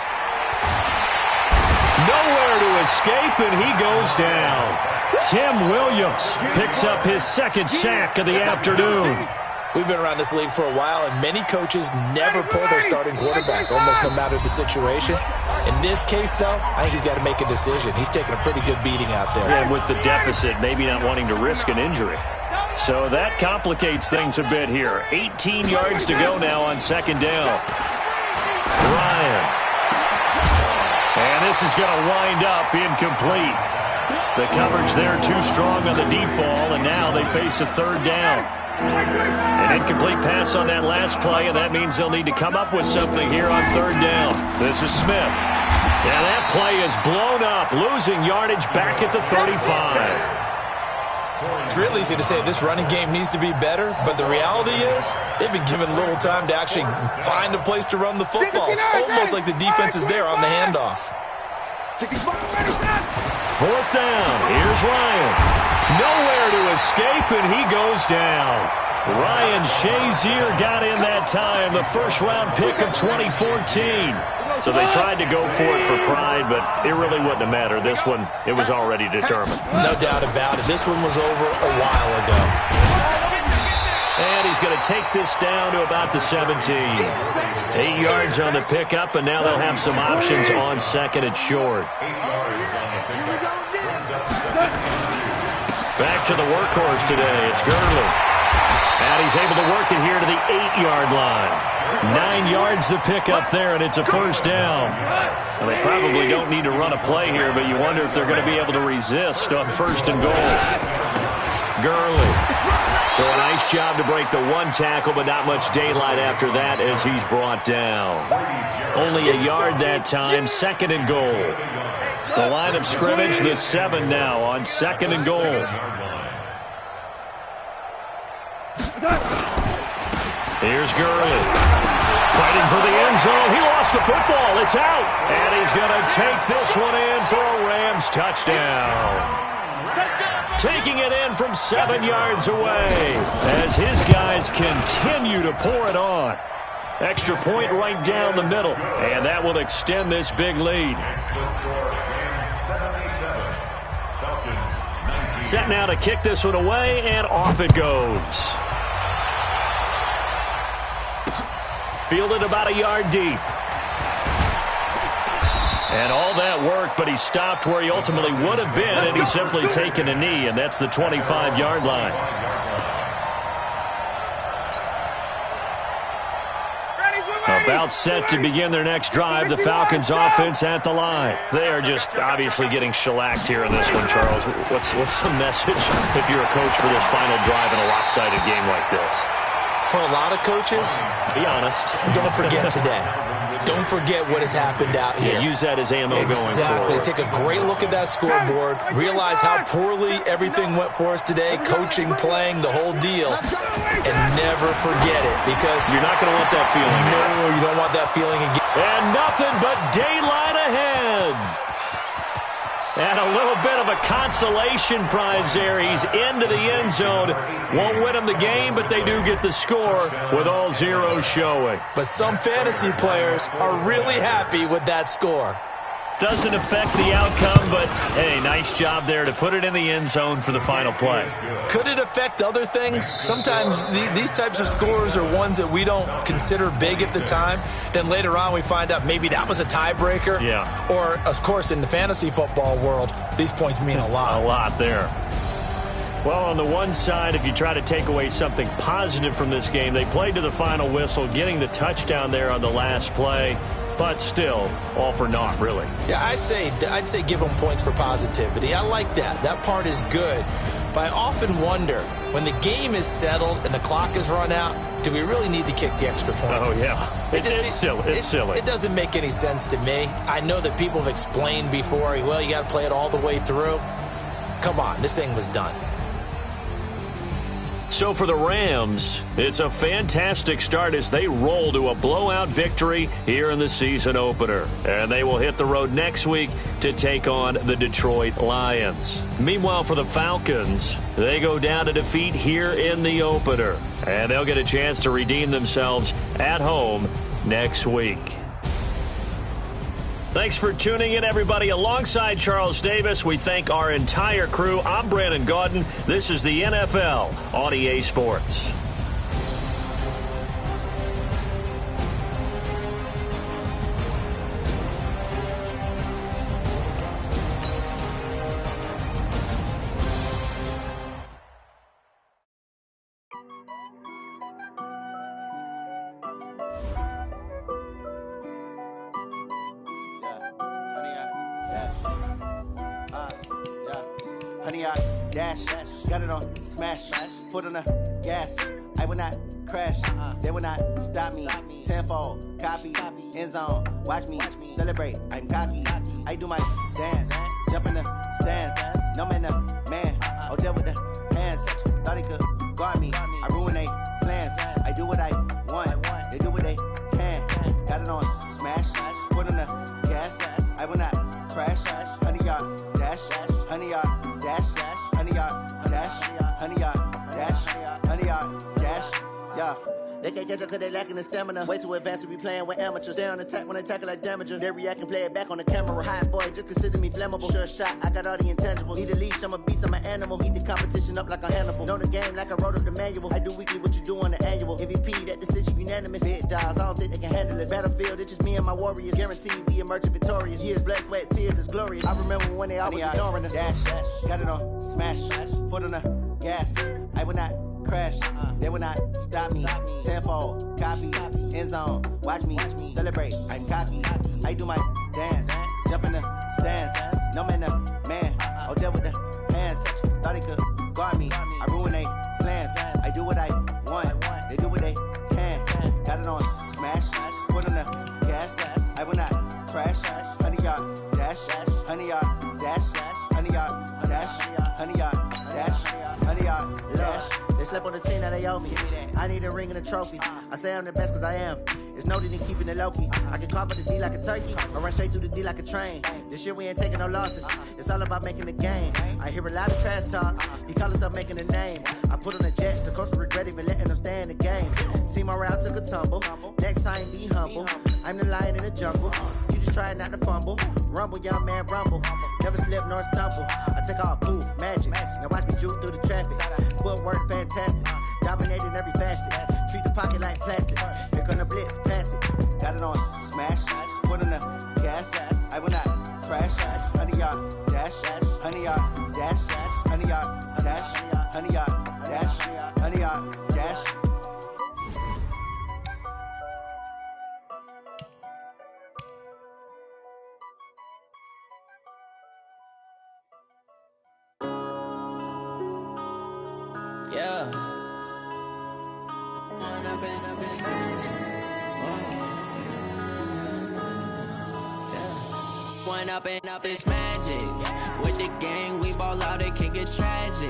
Nowhere to escape, and he goes down. Tim Williams picks up his 2nd sack of the afternoon. We've been around this league for a while, and many coaches never pull their starting quarterback, almost no matter the situation. In this case, though, I think he's got to make a decision. He's taking a pretty good beating out there. And with the deficit, maybe not wanting to risk an injury. So that complicates things a bit here. 18 yards to go now on 2nd down. Ryan. And this is going to wind up incomplete. The coverage there too strong on the deep ball, and now they face a 3rd down. An incomplete pass on that last play, and that means they'll need to come up with something here on 3rd down. This is Smith. And that play is blown up, losing yardage back at the 35. It's real easy to say this running game needs to be better, but the reality is they've been given little time to actually find a place to run the football. It's almost like the defense is there on the handoff. 4th down. Here's Ryan. Nowhere to escape, and he goes down. Ryan Shazier got in that time, the 1st-round pick of 2014. So they tried to go for it for pride, but it really wouldn't have mattered. This one, it was already determined. No doubt about it. This one was over a while ago. And he's going to take this down to about the 17. 8 yards on the pickup, and now they'll have some options on 2nd and short. Back to the workhorse today. It's Gurley. And he's able to work it here to the 8-yard line. 9 yards the pickup there, and it's a 1st down. Well, they probably don't need to run a play here, but you wonder if they're going to be able to resist on 1st and goal. Gurley. So a nice job to break the 1 tackle, but not much daylight after that as he's brought down. Only a yard that time, 2nd and goal. The line of scrimmage, the 7 now on 2nd and goal. Here's Gurley. Fighting for the end zone. He lost the football. It's out. And he's going to take this one in for a Rams touchdown. Taking it in from 7 yards away as his guys continue to pour it on. Extra point right down the middle. And that will extend this big lead. Set now to kick this one away, and off it goes. Fielded about a yard deep. And all that work, but he stopped where he ultimately would have been, and he's simply taken a knee, and that's the 25-yard line. About set to begin their next drive, the Falcons offense at the line. They are just obviously getting shellacked here in this one, Charles. What's the message if you're a coach for this final drive in a lopsided game like this? For a lot of coaches, be honest, don't forget today. Don't forget what has happened out here. Yeah, use that as ammo going forward. Exactly. Take a great look at that scoreboard. Realize how poorly everything went for us today. Coaching, playing, the whole deal. And never forget it, because you're not going to want that feeling. No, you don't want that feeling again. And nothing but daylight ahead. And a little bit of a consolation prize there. He's into the end zone. Won't win him the game, but they do get the score with all zeros showing. But some fantasy players are really happy with that score. Doesn't affect the outcome, but, hey, nice job there to put it in the end zone for the final play. Could it affect other things? Sometimes these types of scores are ones that we don't consider big at the time. Then later on we find out maybe that was a tiebreaker. Yeah. Or, of course, in the fantasy football world, these points mean a lot. A lot there. Well, on the one side, if you try to take away something positive from this game, they played to the final whistle, getting the touchdown there on the last play. But still, all for naught, really. Yeah, I'd say give them points for positivity. I like that. That part is good. But I often wonder, when the game is settled and the clock is run out, do we really need to kick the extra point? Oh, yeah. It's silly. It's silly. It doesn't make any sense to me. I know that people have explained before, well, you got to play it all the way through. Come on, this thing was done. So for the Rams, it's a fantastic start as they roll to a blowout victory here in the season opener. And they will hit the road next week to take on the Detroit Lions. Meanwhile, for the Falcons, they go down to defeat here in the opener. And they'll get a chance to redeem themselves at home next week. Thanks for tuning in, everybody. Alongside Charles Davis, we thank our entire crew. I'm Brandon Gaudin. This is the NFL on EA Sports. Got it on smash, foot on the gas. I will not crash, they will not stop me. Tenfold, copy, end zone, watch me celebrate. I'm cocky, I do my dance, jump in the stands. No man, man, oh deal with the hands. Thought he could guard me, I ruin they plans. I do what I want, they do what they can. Got it on smash, foot on the gas. I will not crash, 100-yard dash, 100-yard dash. 100-yard dash, 100-yard dash, 100-yard dash, yeah. They can't catch up cause they lacking the stamina. Way too advanced to be playing with amateurs. Stay on attack when they tackle like damager. They react and play it back on the camera. Hot boy, just consider me flammable. Sure shot, I got all the intangibles. Need a leash, I'm a beast, I'm an animal. Eat the competition up like a Hannibal. Know the game like I wrote up the manual. I do weekly what you do on the annual. MVP, that decision unanimous. Big dogs, I don't think they can handle it. Battlefield, it's just me and my warriors. Guaranteed we emerging victorious. Years, blood, sweat, tears, it's glorious. I remember when they always ignoring us. Dash, got it on smash, foot on the gas. I will not crash, they will not stop me. Tenfold, copy, end zone, watch me celebrate. I'm cocky, I do my dance, jump in the stands. No man, man, oh deal with the hands. Thought he could guard me, I ruin they plans. I do what I want, they do what they can. Got it on smash, foot on the gas. I will not crash, 100-yard dash, 100-yard dash, 100-yard dash, 100-yard dash, 100-yard dash. They slept on the team that they owe me. I need a ring and a trophy. I say I'm the best cause I am. It's noted in keeping it low-key. I can carve up the D like a turkey or run straight through the D like a train. This year we ain't taking no losses. It's all about making the game. I hear a lot of trash talk. He call himself making a name. I put on the Jets. The coach will regret even letting them stay in the game. Team morale took a tumble. Next time be humble. I'm the lion in the jungle. You just try not to fumble. Rumble, young man, rumble. Never slip nor stumble. I take off, poof, magic. Now watch me juke through the traffic. Footwork fantastic. Dominating every facet. Treat the pocket like plastic. Here come the blitz, pass it. Got it on smash. Foot on the gas. I will not crash. 100-yard dash. 100-yard dash. 100-yard dash. 100-yard dash. 100-yard dash. Yeah. One up and up is magic. With the gang, we ball out, it can get tragic.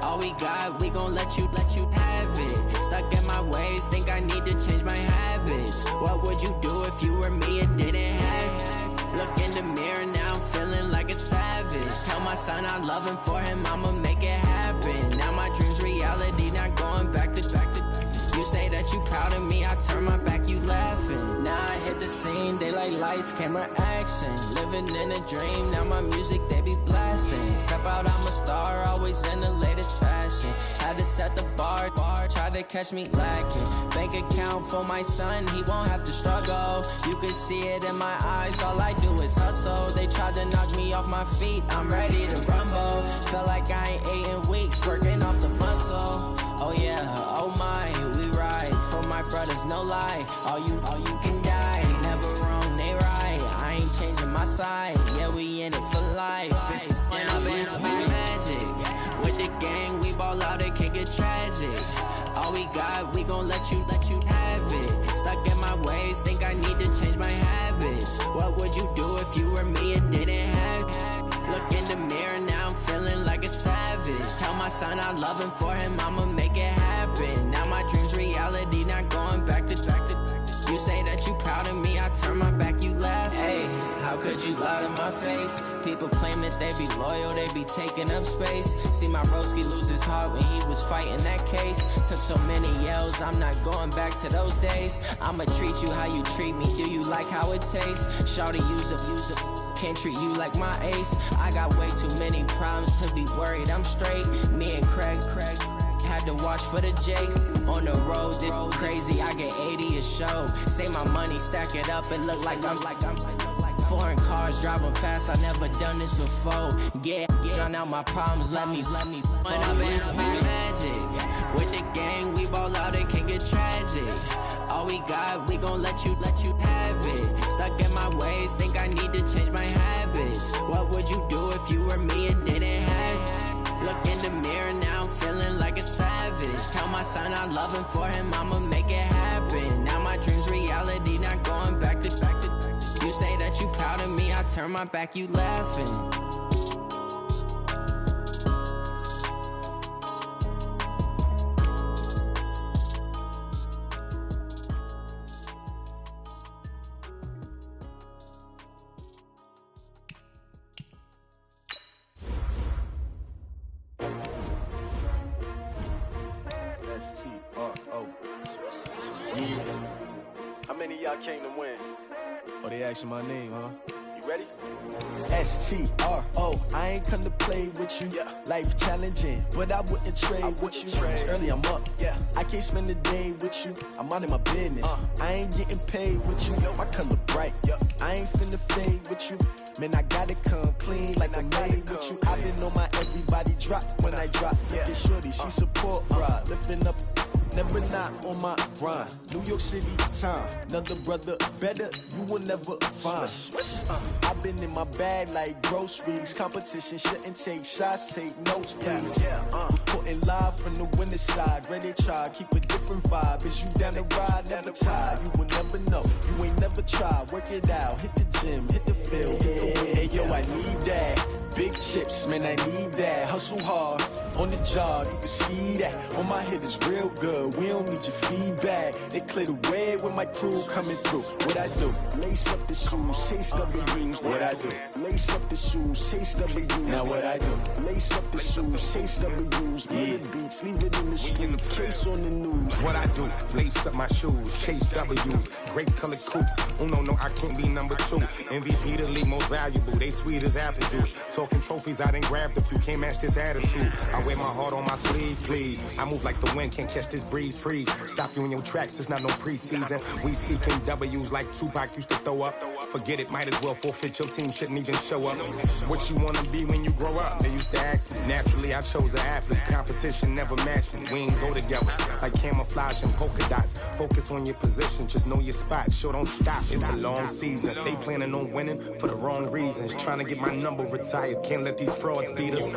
All we got, we gon' let you have it. Stuck in my ways, think I need to change my habits. What would you do if you were me and didn't have it? Look in the mirror, now I'm feeling like a savage. Tell my son I love him, for him I'ma make it happen. Now my dream's reality, not going back to. You say that you proud of me, I turn my back, you laughing. Now I hit the scene, daylight lights, camera action. Living in a dream, now my music, they be blasting. Step out, I'm a star, always in the latest fashion. Had to set the bar, try to catch me lacking. Bank account for my son, he won't have to struggle. You can see it in my eyes, all I do is hustle. They tried to knock me off my feet, I'm ready to rumble. Felt like I ain't ate in weeks, working off the muscle. Oh yeah, oh my, we ride for my brothers, no lie. All you can die, never wrong, they right. I ain't changing my side, yeah, we in it for life. And up is magic. With the gang, we ball out, it can get tragic. All we got, we gon' let you have it. Stuck in my ways, think I need to change my habits. What would you do if you were me and didn't have it? Look in the mirror, now I'm feeling like a savage. Tell my son I love him, for him I'ma make it happen. Now my dream's reality, not going back to. You say that you proud of me, I turn my back, you laugh. Hey, how could you lie to my face? People claim that they be loyal, they be taking up space. See my broski lose his heart when he was fighting that case. Took so many yells, I'm not going back to those days. I'ma treat you how you treat me, do you like how it tastes? Shawty, use it. Can't treat you like my ace. I got way too many problems to be worried, I'm straight. Me and Craig had to watch for the Jakes. On the road, this crazy, I get 80 a show. Say my money, stack it up, it look like I'm foreign cars, driving fast, I never done this before. Yeah, drown out my problems, let me One up and up is magic. With the gang, we ball out, it can get tragic. All we got, we gon' let you have it. Stuck in my ways, think I need to change my habits. What would you do if you were me and didn't have it? Look in the mirror, now I'm feeling like a savage. Tell my son I love him, for him I'ma make it happen. Now my dream's reality, not going back to. You say that you proud of me, I turn my back, you laughing. How many of y'all came to win? Oh, they asking my name, huh? You ready? STRO, I ain't come to play with you. Yeah. Life challenging, but I wouldn't trade with you. It's early, I'm up. Yeah. I can't spend the day with you. I'm out of my business. I ain't getting paid with you. My color bright. I ain't finna fade with you. Man, I gotta come clean like I made with you. I've been on my everybody drop when I drop. This shorty, she support ride. Lifting up, never not on my grind. New York City time, another brother better, you will never find. I've been in my bag like groceries. Competition shouldn't take shots, take notes, please. Reporting live from the winter side. Ready to try, keep a different vibe. Is you down the ride, never tired. You will never know, you ain't never tried. Work it out, hit the gym, hit the field, hit the wind. Hey yo, I need that. Big chips, man, I need that. Hustle hard, on the job, you can see that. On my head is real good, we don't need your feedback. They clear the way with my crew coming through. What I do? Lace up the shoes, chase W's. What I do? Lace up the shoes, chase W's. Now what I do? Lace up the shoes, chase W's. Yeah. Beats, leave it in the street, case on the news. What I do? Lace up my shoes, chase W's. Great colored coops. Oh no, I can't be number 2. MVP the league most valuable. They sweet as apple juice. Talking trophies, I done grabbed a few. Can't match this attitude. I wear my heart on my sleeve, please. I move like the wind, can't catch this breeze. Freeze. Stop you in your tracks. It's not no preseason. We seeking W's like Tupac used to throw up. Forget it, might as well forfeit. Your team shouldn't even show up. What you wanna be when you grow up? They used to ask me. Naturally, I chose an athlete. Competition never matched me. We ain't go together like camouflage and polka dots. Focus on your position, just know your spot. Sure, don't stop. It's a long season. They planning on winning for the wrong reasons. Trying to get my number retired Can't let these frauds beat us.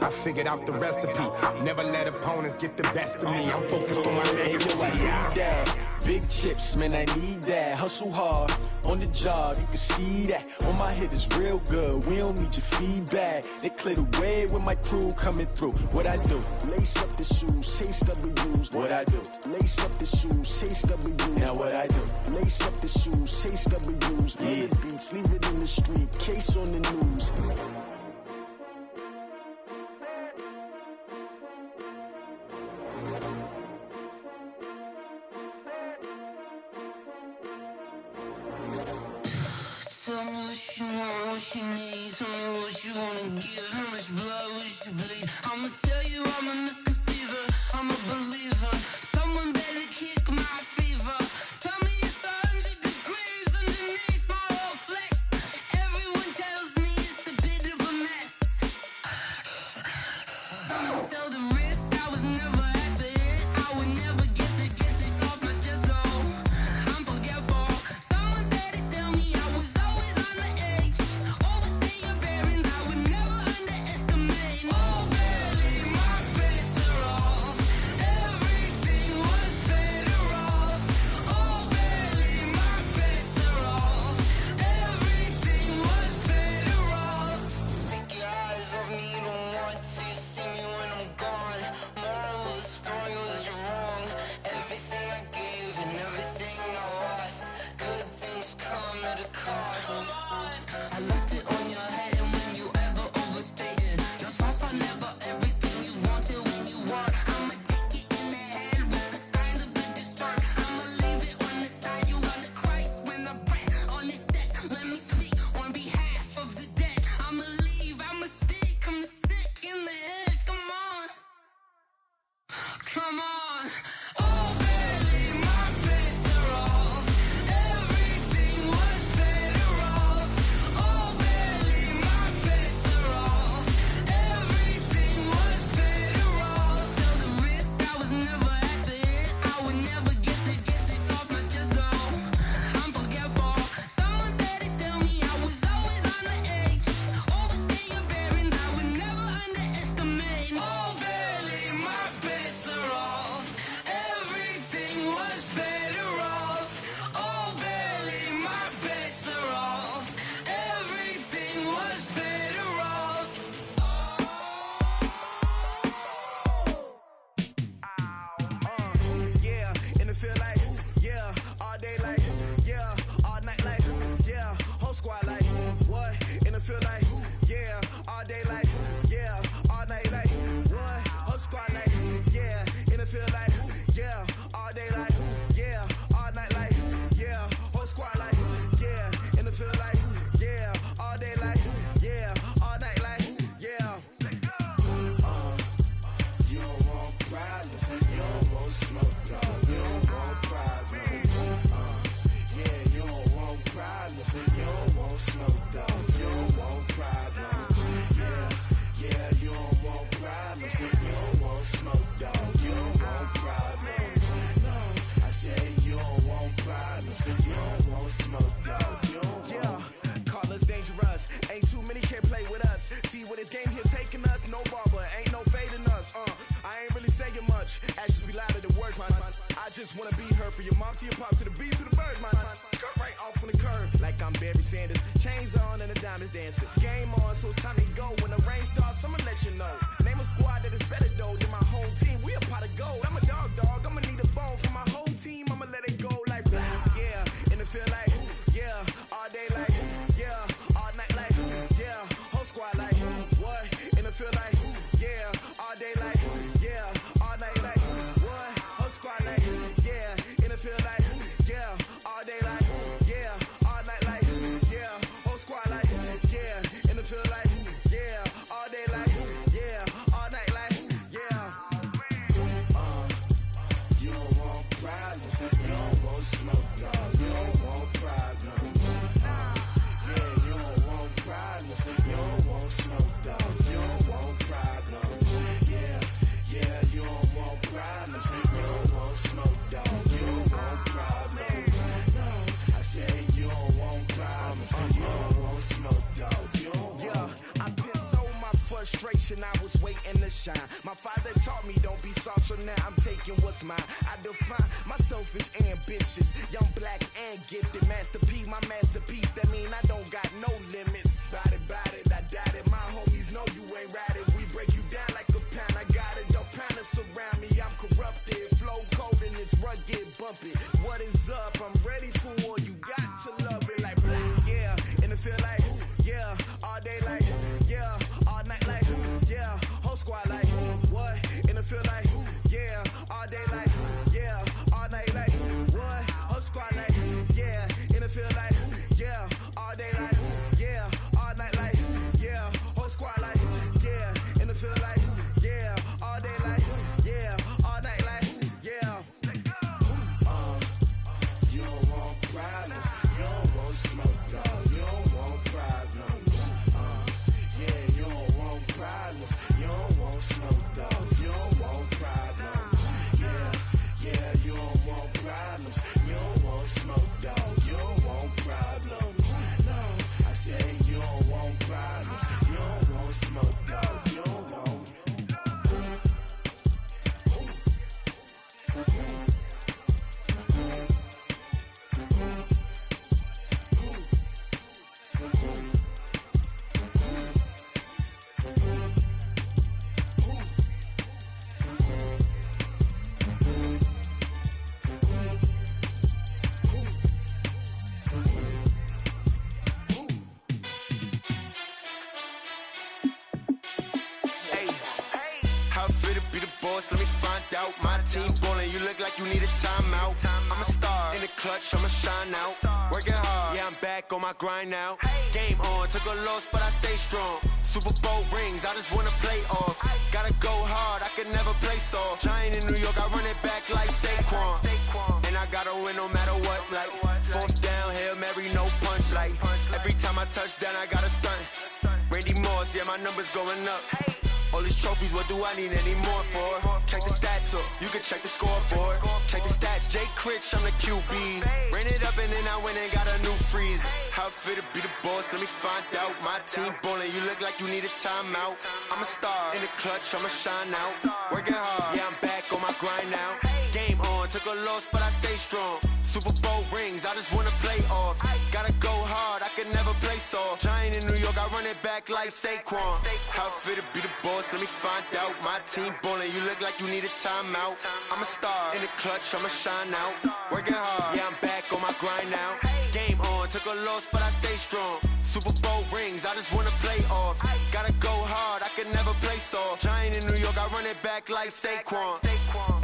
I figured out the recipe. Never let opponents get the best of me. I'm focused on my legacy. I need that. Big chips, man, I need that. Hustle hard on the job, you can see that. On my head is real good. We don't need your feedback. They clear the way with my crew coming through. What I do? Lace up the shoes, chase W's. What I do? Lace up the shoes, chase W's. Now what I do? Lace up the shoes, chase W's. Yeah. The beats, leave it in the street, case on the news. Tell me what you want, what you need. Tell me what you wanna give. How much blood would you bleed? I'ma tell you I'm a misconceiver. I'm a believer. Someone better kick my fever. Tell me it's 100 degrees underneath my whole flesh. Everyone tells me it's a bit of a mess. I'ma tell the risk I was never at the hit. I would never get it off my chest though. I'm forgetful. Someone better tell me I was always on the edge. Overstay your bearings, I would never underestimate. Oh baby, my bets are off. Everything was better off. Oh baby, my bets are off. Everything was better off. Take your eyes off me, you don't want to see me when I'm gone. Moral of the story was you're wrong. Everything I gave and everything I lost. Good things come at a cost. I left it on your head, and when you ever overstated, your thoughts are never everything you wanted when you want. I'ma take it in the head with the signs of the disturbed. I'ma leave it on the side. You on the Christ when I breath on this set. Let me speak on behalf of the dead. I'ma leave, I'ma speak. I'm sick in the head. Come on, come on. Oh baby, my bets are off. Everything was better off. Oh baby, my bets are off. Everything was better off. Tell the risk I was never at the hit. I would never get it off my chest though. I'm forgetful. Someone better tell me I was always on the edge. Overstay your bearings, I would never underestimate. Oh baby, my bets are off. Everything was better off. Oh baby, my bets are off. Everything was better off. Yeah, and it feel like, yeah, all day like, yeah, all night like, yeah, whole squad like, what? And it feel like, yeah, all day like, yeah, all night like, what? Whole squad like, yeah, and it feel like, yeah, all day like, yeah, all night like, yeah, whole squad like, yeah, and it feel like, yeah, all day like, yeah, all night like, yeah. You don't want problems, you don't want smoke, dog. You don't want problems. Yeah, you don't want problems, you don't want smoke, dog. You don't want problems. Yeah, you don't want problems, you don't want smoke, dog. You don't want problems. No, I said you don't want problems, you don't want smoke, dog. You don't want. Call us dangerous. Ain't too many can play with us. See where this game here taking us. No barber, ain't no fading us. I ain't really saying much. Actions be louder than words, man. I just wanna be heard from your mom to your pop to the beat to the birds, man. Cut right off on the curb like I'm Barry Sanders. Chains on and the diamonds dancing. Game on, so it's time to go. When the rain starts, I'ma let you know. Name a squad that is better though than my home team. We a pot of gold. I'm a dog. I'ma need a bone for my whole team. I'ma let it go like blah. Yeah, and it feel like, yeah, all day like, yeah, all night like, yeah, whole squad like, what? And it feel like, yeah, all day like, yeah, all night like, what? Whole squad like, yeah, and it feel like, yeah, all day like, yeah, all night like, yeah, whole squad like, yeah, and it feel like, yeah, all day like, yeah, all night like, yeah. You don't want problems, you don't want smoke, dog. You don't want problems. Yeah, you don't want problems, you don't want smoke, dog. You don't want problems. frustration, I was waiting to shine. My father taught me don't be soft, so now I'm taking what's mine. I define myself as ambitious, young, black, and gifted. Master P, my masterpiece, that mean I don't got no limits. Bout it, I doubt it. My homies know you ain't ratted. We break you down like a pound. I got it, don't pound to surround me. I'm corrupted, flow cold and it's rugged, bumpy. What is up? I'm ready for war. You got to love it like black, yeah. And it feel like, yeah. All day like, yeah. All night like, yeah. Whole squad like, what? And it feel like, yeah. All day like, yeah. All night like, what? Whole squad like, yeah. And it feel like, yeah. All day like, yeah. All night like, yeah. Whole squad like, yeah. And it feel like, yeah. All day like, yeah. All night like, yeah. You don't want problems. You don't want smoke, no. You don't want problems. Yeah, you don't want problems. You don't want smoke, dog. You don't want problems. Yeah, you don't want problems. You don't want smoke, dog. You don't want problems. No, I said you don't want problems. You don't want smoke, dog. You don't want. Let me find out. My team ballin', you look like you need a timeout. I'm a star in the clutch, I'ma shine out. Working hard, yeah, I'm back on my grind now. Game on, took a loss, but I stay strong. Super Bowl rings, I just wanna play off. Gotta go hard, I can never play soft. Giant in New York, I run it back like Saquon. And I gotta win no matter what, like fourth down, Hail Mary, no punch. Like every time I touch down, I gotta stunt. Randy Moss, yeah, my numbers going up. All these trophies, what do I need any more for? Check the stats up, you can check the scoreboard. Check the stats, Jay Critch, I'm the QB. Ran it up and then I went and got a new freeze. How it fit to be the boss, let me find out. My team ballin', you look like you need a timeout. I'm a star in the clutch, I'ma shine out. Working hard, yeah, I'm back on my grind now. Game on, took a loss, but I stay strong. Super Bowl rings, I just wanna play off. Gotta go hard, I can never play soft. Giant in New York, I run it back like Saquon. How it fit to be the boss, let me find out. My team ballin', you look like you need a timeout. I'm a star in the clutch, I'ma shine out. Working hard, yeah, I'm back on my grind now. Game on, took a loss, but I stay strong. Super Bowl rings, I just wanna play off. Gotta go hard, I can never play soft. Giant in New York, I run it back like Saquon.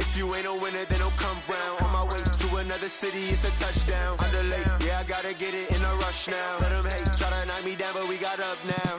If you ain't a winner, then don't come round. On my way to another city, it's a touchdown. Underlay, yeah, I gotta get it in a rush now. Let them hate, try to knock me down, but we got up now.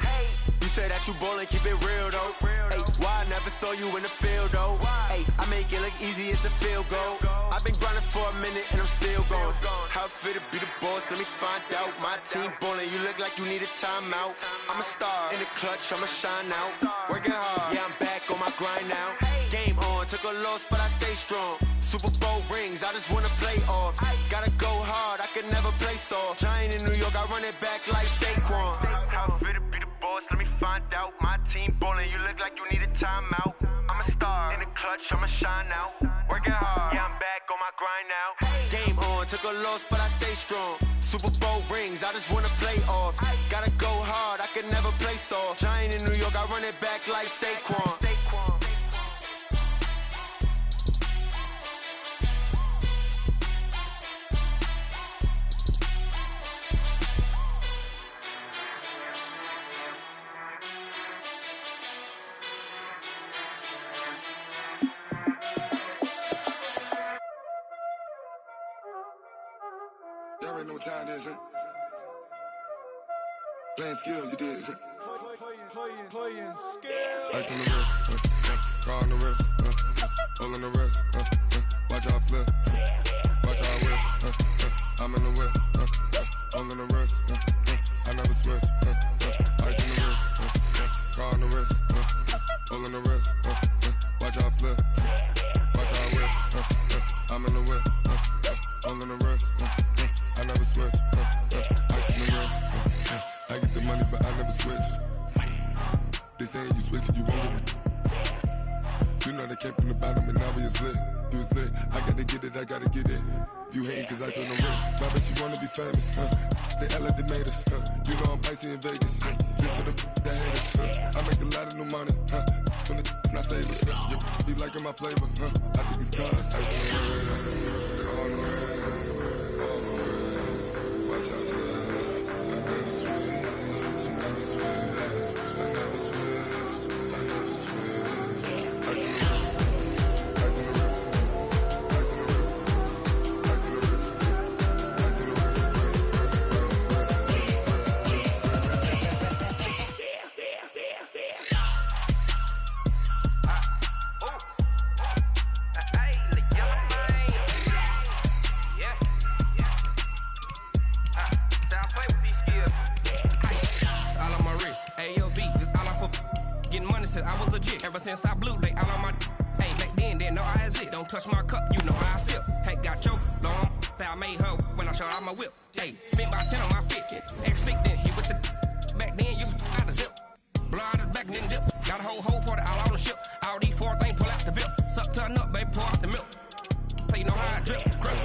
You say that you ballin', keep it real though. Ay, why I never saw you in the field though? Ay, I make it look easy, it's a field goal. I've been grinding for a minute and I'm still going. How it fit to be the boss, let me find out. My team ballin', you look like you need a timeout. I'm a star in the clutch, I'ma shine out. Working hard, yeah, I'm back on my grind now. Game on, took a loss, but I stay strong. Super Bowl rings, I just wanna play off. Gotta go hard, I can never play soft. Giant in New York, I run it back like Saquon. How it fit to be the boss, let me find out. My team ballin', you look like you need a timeout. I'm a star in the clutch, I'ma shine out. Working hard, yeah, I'm back on my grind now. Game on, took a loss, but I stay strong. Super Bowl rings, I just wanna play off. Gotta go hard, I can never play soft. Giant in New York, I run it back like Saquon. Y'all already know what time it is, huh? Playing skills, you did. Playing skills. Ice on the wrist, car on the wrist, hole in the wrist, watch out flip, watch out whip, I'm in the whip, hole in the wrist, I never switch, ice on the wrist, car on the wrist, hole in the wrist, watch out flip, watch out whip, I'm in the whip, hole in the wrist, I never switch, ice on the wrist, I get the money but I never switch. They saying you switch, you won't get it. You know they came from the bottom and now we is lit. You was lit, I gotta get it, I gotta get it. You hating cause I on the wrist. My bitch, you wanna be famous, They Ella, they made us, You know I'm icy in Vegas, This for the that hate us, I make a lot of new money, When the not savers, You be liking my flavor, I think it's cause ice on the wrist, on the wrist, on the wrist. Watch out, flash. I never switch, I never switch, I never switch, I never switch. Ice on the wrist, ice on the wrist, ice on the wrist, ice on the wrist, ice on the wrist. I was legit ever since I blew they all on my hey back then didn't know I exist. Don't touch my cup, you know how I sip. Hey, got your long I made her when I showed out my whip. Hey, spent about 10 on my fit. X-Slick then hit with the back then used to out the zip. Blow out his back then dip. Got a whole party all on the ship. All these four things pull out the VIP. Suck turn up, baby, pour out the milk. So you know how I drip. Crush.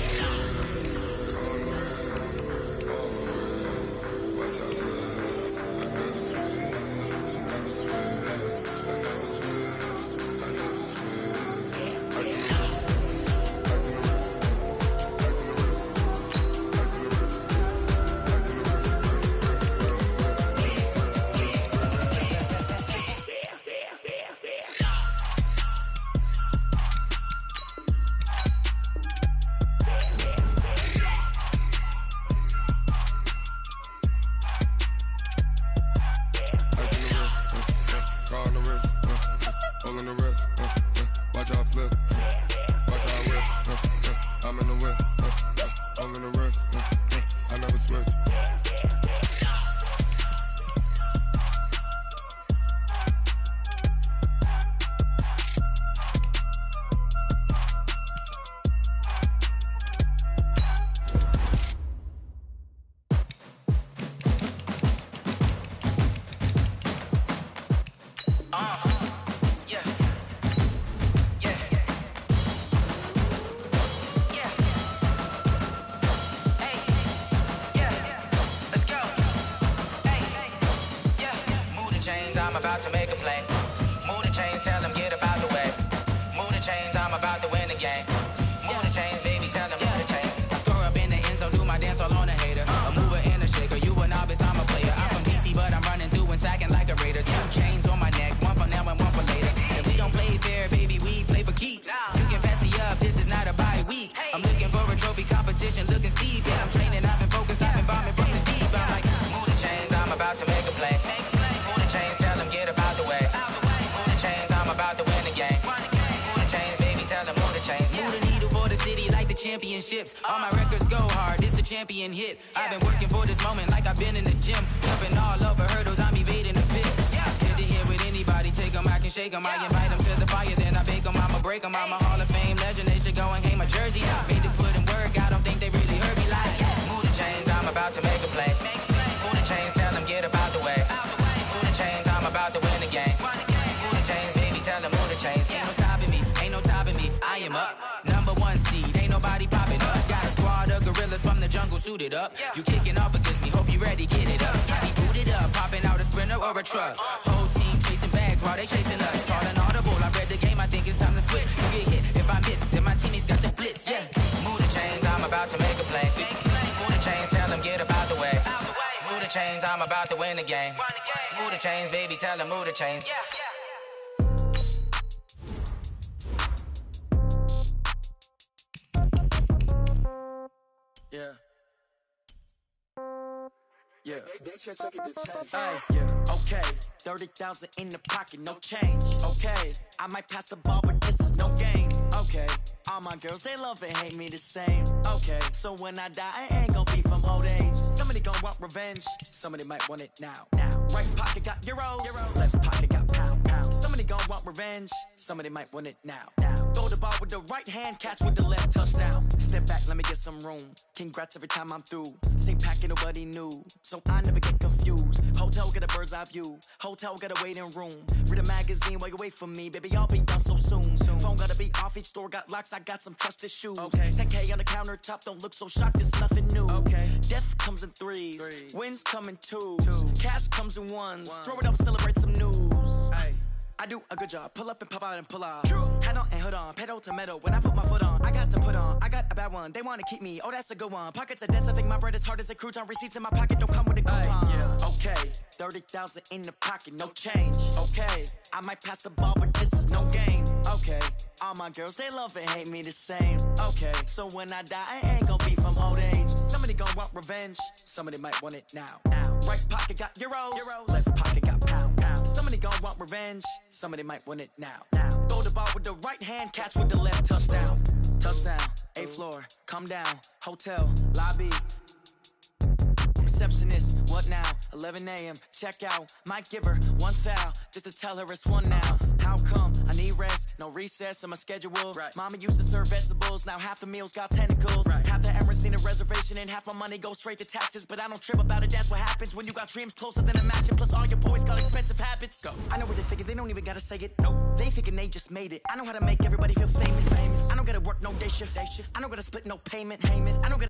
I'm about to make a play. Move the chains, tell them get about the way. Move the chains, I'm about to win the game. Move the chains, baby, tell them move the chains. I score up in the end zone, do my dance all on a hater. A mover and a shaker, you a novice, I'm a player. I'm from DC, but I'm running through and sacking like a raider. 2 chains on my neck, one for now and one for later. And we don't play fair, baby, we play for keeps. You can pass me up, this is not a bye week. I'm looking for a trophy competition, looking steep. And I'm training, I've been focused, I've been bombing from the deep. I'm like, move the chains, I'm about to make a play. Move the chains, tell them get about the way. Move the chains, I'm about to win the game. Move the chains, baby, tell them move the chains. Move the needle for the city like the championships. All my records go hard, this a champion hit. I've been working for this moment like I've been in the gym. Jumping all over hurdles, I'm evading the pit. Good to hear with anybody, take them, I can shake them. I invite them to the fire, then I bake them, I'ma break them. I'm a Hall of Fame legend, they should go and hang my jersey. Made to put in work, I don't think they really heard me like. Move the chains, I'm about to make a play. Move the chains, tell them get about the way. Move the chains, I'm about to win the game. Move the chains, baby, tell them move the chains. Ain't no stopping me, ain't no topping me. I am up, #1 seed, ain't nobody popping up. Got a squad of gorillas from the jungle suited up. You kicking off against me, hope you ready, get it up. I be booted up, popping out a Sprinter or a truck. Whole team chasing bags while they chasing us. Call an audible, I read the game, I think it's time to switch. You get hit, if I miss, then my teammates got the blitz, yeah. Move the chains, I'm about to make a play. Move the chains, tell them get about the way. Move the chains, I'm about to win the game. Move the chains, baby, tell them move the chains. Yeah. Yeah. Yeah. Okay. 30,000 in the pocket, no change. Okay. I might pass the ball, but this is no game. Okay. All my girls, they love and hate me the same. Okay. So when I die, I ain't gon' be from old age. Somebody gon' want revenge. Somebody might want it now. Right pocket got euros. Left pocket got pound. Somebody gon' want revenge. Somebody might want it now. Throw the ball with the right hand, catch with the left, touchdown. Step back, let me get some room. Congrats every time I'm through. Same packet, nobody knew, so I never get confused. Hotel get a bird's eye view. Hotel get a waiting room. Read a magazine while you wait for me, baby. I'll be done so soon. Phone gotta be off. Each store got locks. I got some trusted shoes. Okay. 10K on the countertop. Don't look so shocked. It's nothing new. Okay. Death comes in threes. Wins come in twos. Cash comes in ones. Throw it up, celebrate some news. Hey. I do a good job. Pull up and pop out and pull out. True. Hat on and hood on. Pedal to metal. When I put my foot on, I got to put on. I got a bad one. They want to keep me. Oh, that's a good one. Pockets are dense. I think my bread is hard as a crouton. Receipts in my pocket don't come with a coupon. Yeah. Okay. 30,000 in the pocket. No change. Okay. I might pass the ball, but this is no game. Okay. All my girls, they love and hate me the same. Okay. So when I die, I ain't gonna be from old age. Somebody gonna want revenge. Somebody might want it now. Right pocket got euros. Left pocket got pounds. Somebody gonna want revenge. Somebody might want it now. Throw the ball with the right hand, catch with the left, touchdown. Touchdown, 8th floor, come down, hotel, lobby. Receptionist, what now? 11 a.m., check out. Might give her one foul, just to tell her it's one now. How come? I need rest, no recess in my schedule. Right. Mama used to serve vegetables, now half the meals got tentacles. Right. Half the Emirates need a reservation and half my money goes straight to taxes. But I don't trip about it, that's what happens when you got dreams closer than a match. Plus all your boys got expensive habits. Go. I know what they're thinking, they don't even gotta say it. Nope. They thinking they just made it. I know how to make everybody feel famous. I don't gotta work no day shift. I don't gotta split no payment. I don't gotta